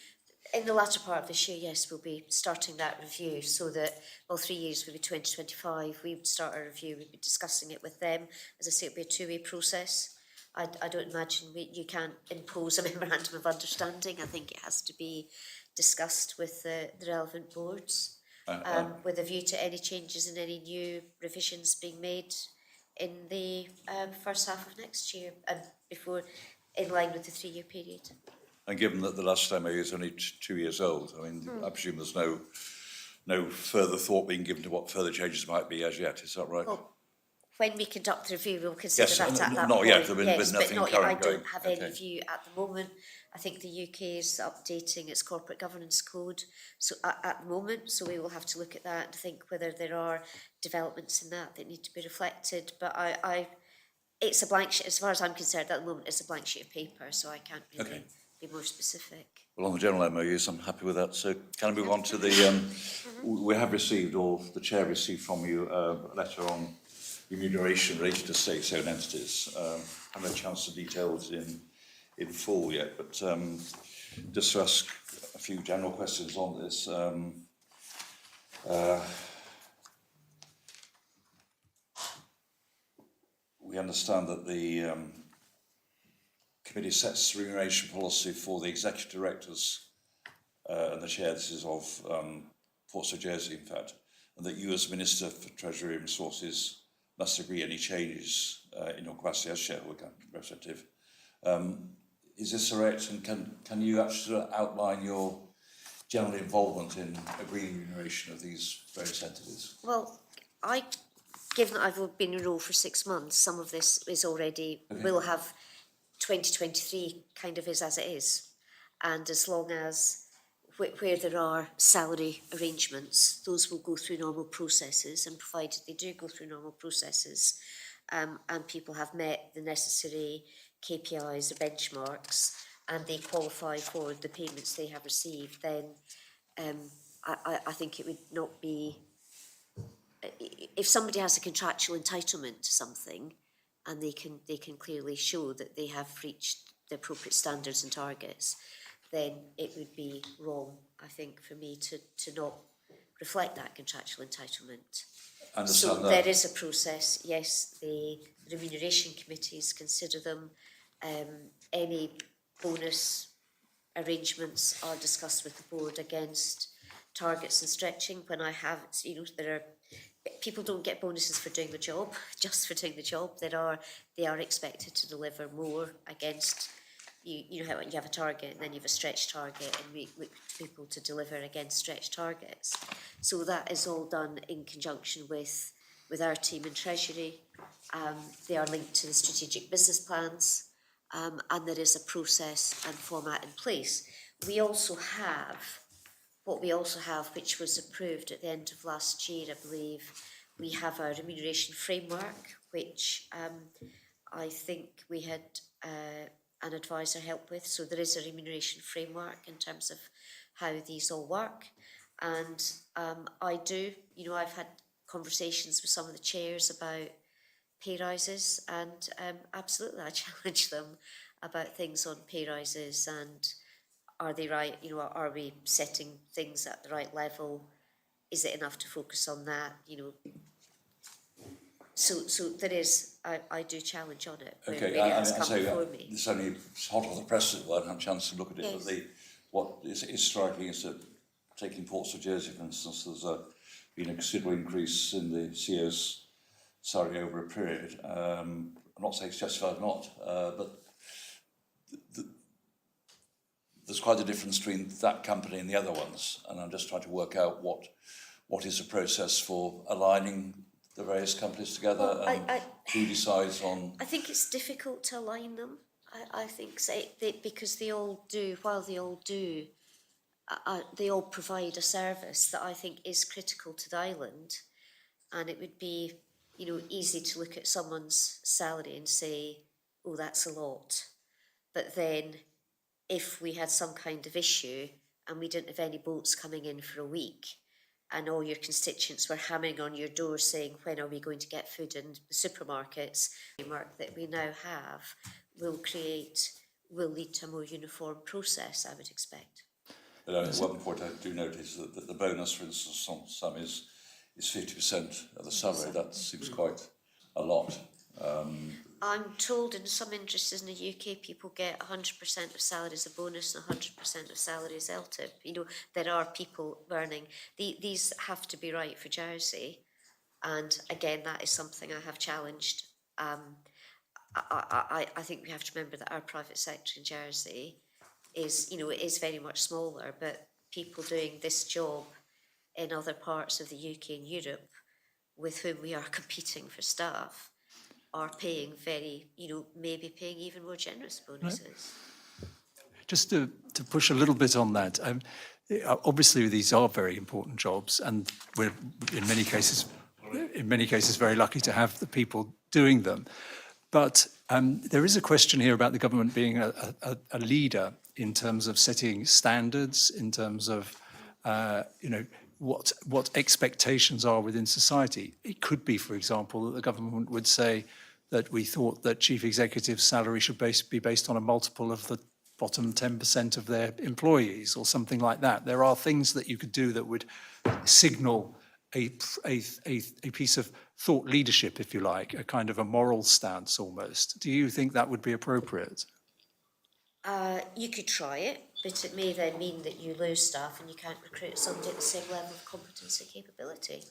In the latter part of this year, yes, we'll be starting that review, so that, well, 3 years will be 2025. We would start our review, we'd be discussing it with them. As I say, it'll be a two-way process. I don't imagine you can't impose a memorandum of understanding. I think it has to be discussed with the relevant boards, with a view to any changes and any new revisions being made in the first half of next year, and before, in line with the 3-year period. And given that the last MOU is only 2 years old, I mean, I presume there's no further thought being given to what further changes might be as yet. Is that right? Well, when we conduct the review, we'll consider Yes, that at that not point. yet. There's Yes, nothing but not yet. I current going. don't have any Okay. view at the moment. I think the UK is updating its corporate governance code, so at the moment, so we will have to look at that and think whether there are developments in that need to be reflected. But it's a blank sheet, as far as I'm concerned at the moment, it's a blank sheet of paper, so I can't really Okay. be more specific. Well, on the general MOUs, I'm happy with that. So can I move on to the, we have received, or the chair received from you, a letter on remuneration related to state-owned entities. I haven't had a chance to details in in full yet, but just to ask a few general questions on this. We understand that the committee sets remuneration policy for the executive directors and the chair. This is of Ports of Jersey, in fact, and that you as Minister for Treasury and Resources must agree any changes in your capacity as shareholder representative. Is this correct? And can you actually outline your general involvement in agreeing remuneration of these various entities? Well, given that I've been in role for 6 months, some of this is already, will have 2023 kind of is as it is. And as long as where there are salary arrangements, those will go through normal processes, and provided they do go through normal processes, and people have met the necessary KPIs, the benchmarks, and they qualify for the payments they have received, then I think it would not be, if somebody has a contractual entitlement to something and they can clearly show that they have reached the appropriate standards and targets, then it would be wrong, I think, for me to not reflect that contractual entitlement. So there is a process, yes, the remuneration committees consider them. Any bonus arrangements are discussed with the board against targets and stretching. When I have, people don't get bonuses for doing the job, just for doing the job. They are expected to deliver more against, you know how you have a target and then you have a stretch target, and we look to people to deliver against stretch targets. So that is all done in conjunction with our team in Treasury. They are linked to the strategic business plans, and there is a process and format in place. We also have, which was approved at the end of last year, I believe, we have a remuneration framework, which I think we had an advisor help with. So there is a remuneration framework in terms of how these all work. And I've had conversations with some of the chairs about pay rises, and absolutely I challenge them about things on pay rises, and are they right, are we setting things at the right level? Is it enough to focus on that, So there is, I do challenge on it. Okay, it's only hot off the press, I haven't had a chance to look at it, yes. But what is striking is that, taking Ports of Jersey, for instance, there's been a considerable increase in the CEO's salary over a period. I'm not saying it's justified or not, but there's quite a difference between that company and the other ones, and I'm just trying to work out what is the process for aligning the various companies together, and who decides on... I think it's difficult to align them. I think because they all do, they all provide a service that I think is critical to the island, and it would be, easy to look at someone's salary and say, oh, that's a lot. But then if we had some kind of issue and we didn't have any boats coming in for a week, and all your constituents were hammering on your door saying, when are we going to get food in the supermarkets? The framework that we now have will lead to a more uniform process, I would expect. But one point I do notice that the bonus, for instance, on some is 50% of the salary. That seems quite a lot. I'm told in some industries in the UK, people get 100% of salary as a bonus and 100% of salary as LTIP. There are people earning. These have to be right for Jersey. And again, that is something I have challenged. I think we have to remember that our private sector in Jersey is, it is very much smaller, but people doing this job in other parts of the UK and Europe with whom we are competing for staff are paying maybe paying even more generous bonuses. Right. Just to push a little bit on that, obviously these are very important jobs, and we're in many cases very lucky to have the people doing them. But there is a question here about the government being a leader in terms of setting standards, in terms of what expectations are within society. It could be, for example, that the government would say that we thought that chief executive's salary should be based on a multiple of the bottom 10% of their employees or something like that. There are things that you could do that would signal a piece of thought leadership, if you like, a kind of a moral stance almost. Do you think that would be appropriate? You could try it, but it may then mean that you lose staff and you can't recruit somebody at the same level of competence and capability.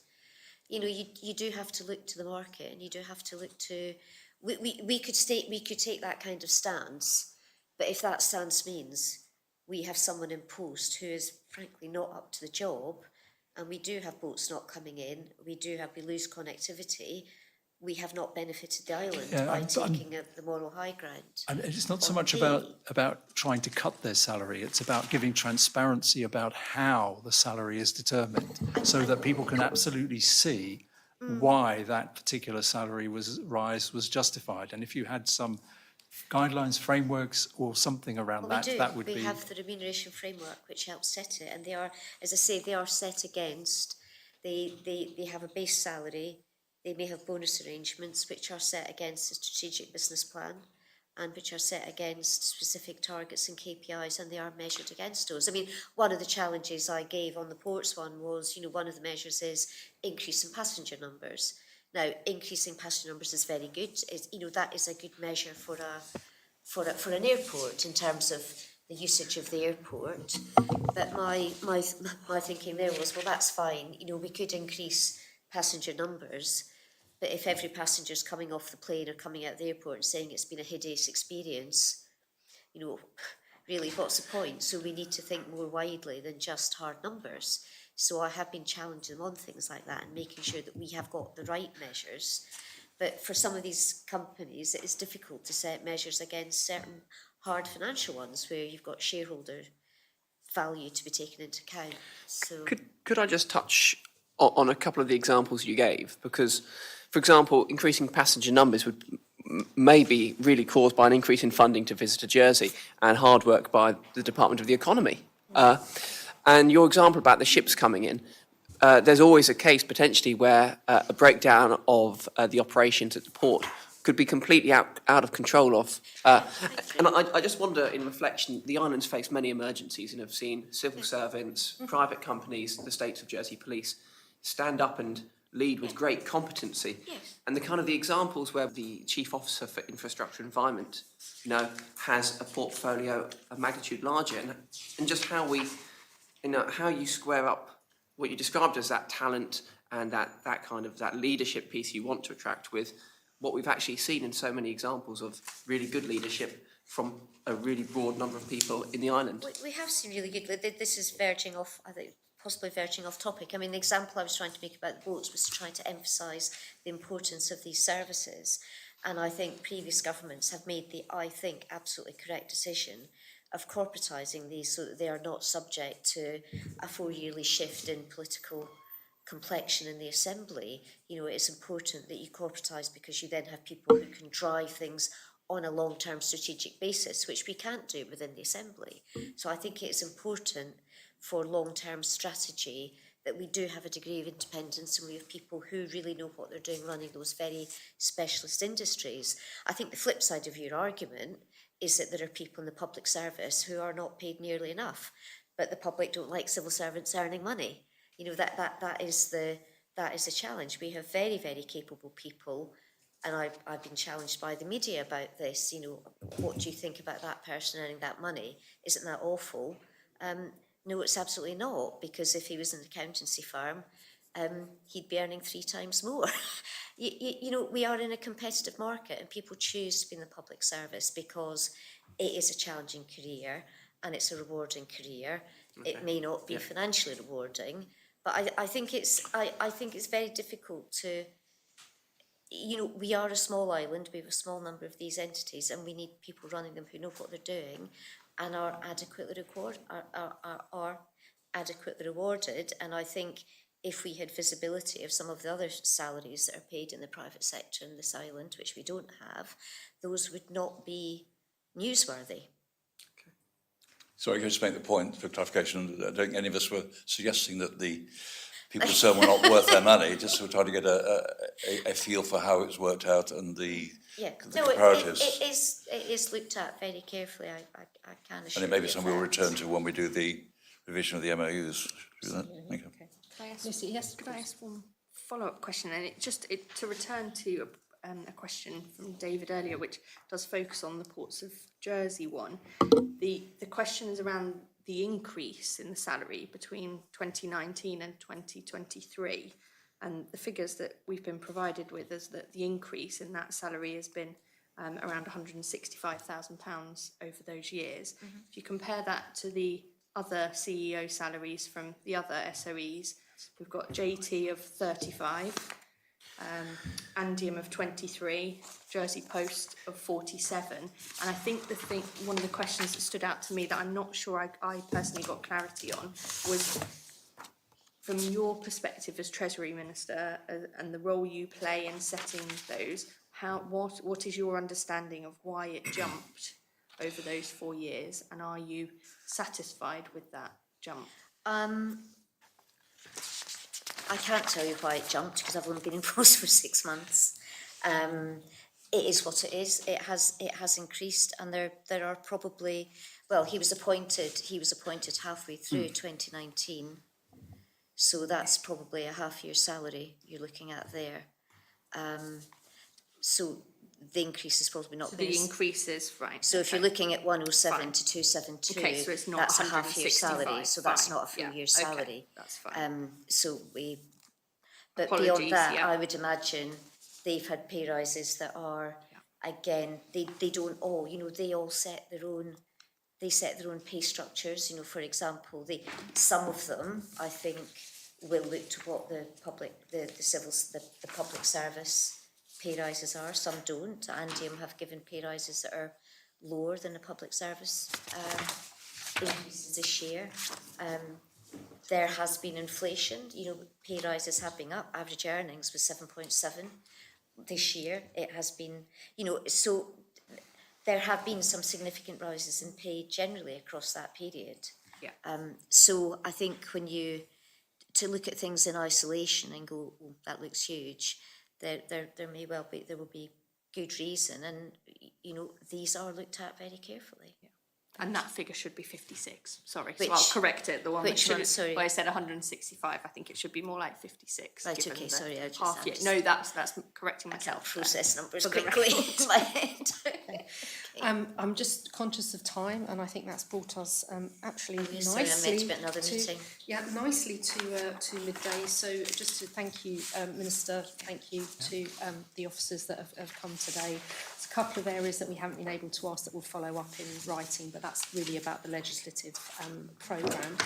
You know, you do have to look to the market, and you do have to look to. We could take that kind of stance, but if that stance means we have someone in post who is frankly not up to the job, and we do have boats not coming in, we lose connectivity. We have not benefited the island by taking the moral high ground. And it's not so much about trying to cut their salary, it's about giving transparency about how the salary is determined so that people can absolutely see why that particular salary rise was justified. And if you had some guidelines, frameworks or something around that would be... We have the remuneration framework which helps set it, and they are, as I say, they are set against, they have a base salary. They may have bonus arrangements which are set against the strategic business plan and which are set against specific targets and KPIs, and they are measured against those. I mean, one of the challenges I gave on the ports one was, you know, one of the measures is increase in passenger numbers. Now, increasing passenger numbers is very good. You know, that is a good measure for an airport in terms of the usage of the airport. But my thinking there was, well, that's fine. You know, we could increase passenger numbers, but if every passenger's coming off the plane or coming out of the airport and saying it's been a hideous experience, you know, really, what's the point? So we need to think more widely than just hard numbers. So I have been challenging them on things like that and making sure that we have got the right measures. But for some of these companies, it is difficult to set measures against certain hard financial ones where you've got shareholder value to be taken into account. So Could I just touch on a couple of the examples you gave? Because, for example, increasing passenger numbers would may be really caused by an increase in funding to Visitor Jersey and hard work by the Department of the Economy. And your example about the ships coming in, there's always a case potentially where a breakdown of the operations at the port could be completely out of control of. And I just wonder, in reflection, the islands face many emergencies and have seen civil servants, private companies, the States of Jersey Police stand up and lead with great competency. Yes. And the examples where the Chief Officer for Infrastructure and Environment, you know, has a portfolio of magnitude larger, and just how we, you know, how you square up what you described as that talent and that kind of that leadership piece you want to attract with what we've actually seen in so many examples of really good leadership from a really broad number of people in the island. we have seen really good. This is verging off, I think, possibly verging off topic. I mean, the example I was trying to make about the boats was to try to emphasise the importance of these services. And I think previous governments have made the, I think, absolutely correct decision of corporatising these so that they are not subject to a 4-yearly shift in political complexion in the Assembly. You know, it's important that you corporatise because you then have people who can drive things on a long-term strategic basis, which we can't do within the Assembly. So I think it's important for long-term strategy that we do have a degree of independence and we have people who really know what they're doing running those very specialist industries. I think the flip side of your argument is that there are people in the public service who are not paid nearly enough, but the public don't like civil servants earning money. You know, that is the challenge. We have very, very capable people, and I've been challenged by the media about this. You know, what do you think about that person earning that money? Isn't that awful? No, it's absolutely not, because if he was in an accountancy firm, he'd be earning 3 times more. You know, we are in a competitive market and people choose to be in the public service because it is a challenging career and it's a rewarding career. Okay. It may not be financially rewarding, but I think it's very difficult to, you know, we are a small island, we have a small number of these entities and we need people running them who know what they're doing and are adequately rewarded. And I think if we had visibility of some of the other salaries that are paid in the private sector in this island, which we don't have, those would not be newsworthy. Sorry, can I just make the point for clarification? I don't think any of us were suggesting that the people saying we're not worth their money, just sort of trying to get a feel for how it's worked out and the comparatives. It is looked at very carefully, I can assure And you. it may be something we'll return to when we do the revision of the MOUs. Do that. Thank you. Okay. Can I ask, Lucy, yes, could I ask one follow-up question? And to return to a question from David earlier, which does focus on the Ports of Jersey one. The question is around the increase in the salary between 2019 and 2023. And the figures that we've been provided with is that the increase in that salary has been around £165,000 over those years. Mm-hmm. If you compare that to the other CEO salaries from the other SOEs, we've got JT of 35, Andium of 23, Jersey Post of 47. And I think one of the questions that stood out to me that I'm not sure I personally got clarity on was, from your perspective as Treasury Minister and the role you play in setting those, what is your understanding of why it jumped over those 4 years, and are you satisfied with that jump? I can't tell you why it jumped because I've only been in post for 6 months. It is what it is. It has increased, and there are probably, well, he was appointed halfway through 2019, so that's probably a half-year salary you're looking at there. So the increase is probably not. So the increases, right? So if you're looking at 107 fine. to 272, okay, so it's not that's a half-year salary. So that's fine. not a full-year salary. Okay, that's fine. But Apologies, beyond that, yeah. I would imagine they've had pay rises that are, again, they don't all, they all set their own pay structures. For example, some of them, I think, will look to what the public service pay rises are. Some don't. Andium have given pay rises that are lower than the public service increases this year. There has been inflation, pay rises have been up. Average earnings was 7.7 this year. It has been, so there have been some significant rises in pay generally across that period. Yeah. So I think to look at things in isolation and go, oh, that looks huge, there will be good reason, and these are looked at very carefully. Yeah. And that figure should be 56. Sorry, Which, so I'll correct it. The one that should, sorry? where I said 165, I think it should be more like 56. Right, okay, sorry, I half year. No, that's correcting myself. Process numbers For the quickly in my head. I'm just conscious of time, and I think that's brought us actually nicely. Sorry, I'm meant to be at another meeting. Yeah, nicely to midday. So just to thank you, Minister. Thank you to the officers that have come today. There's a couple of areas that we haven't been able to ask that we'll follow up in writing, but that's really about the legislative programme.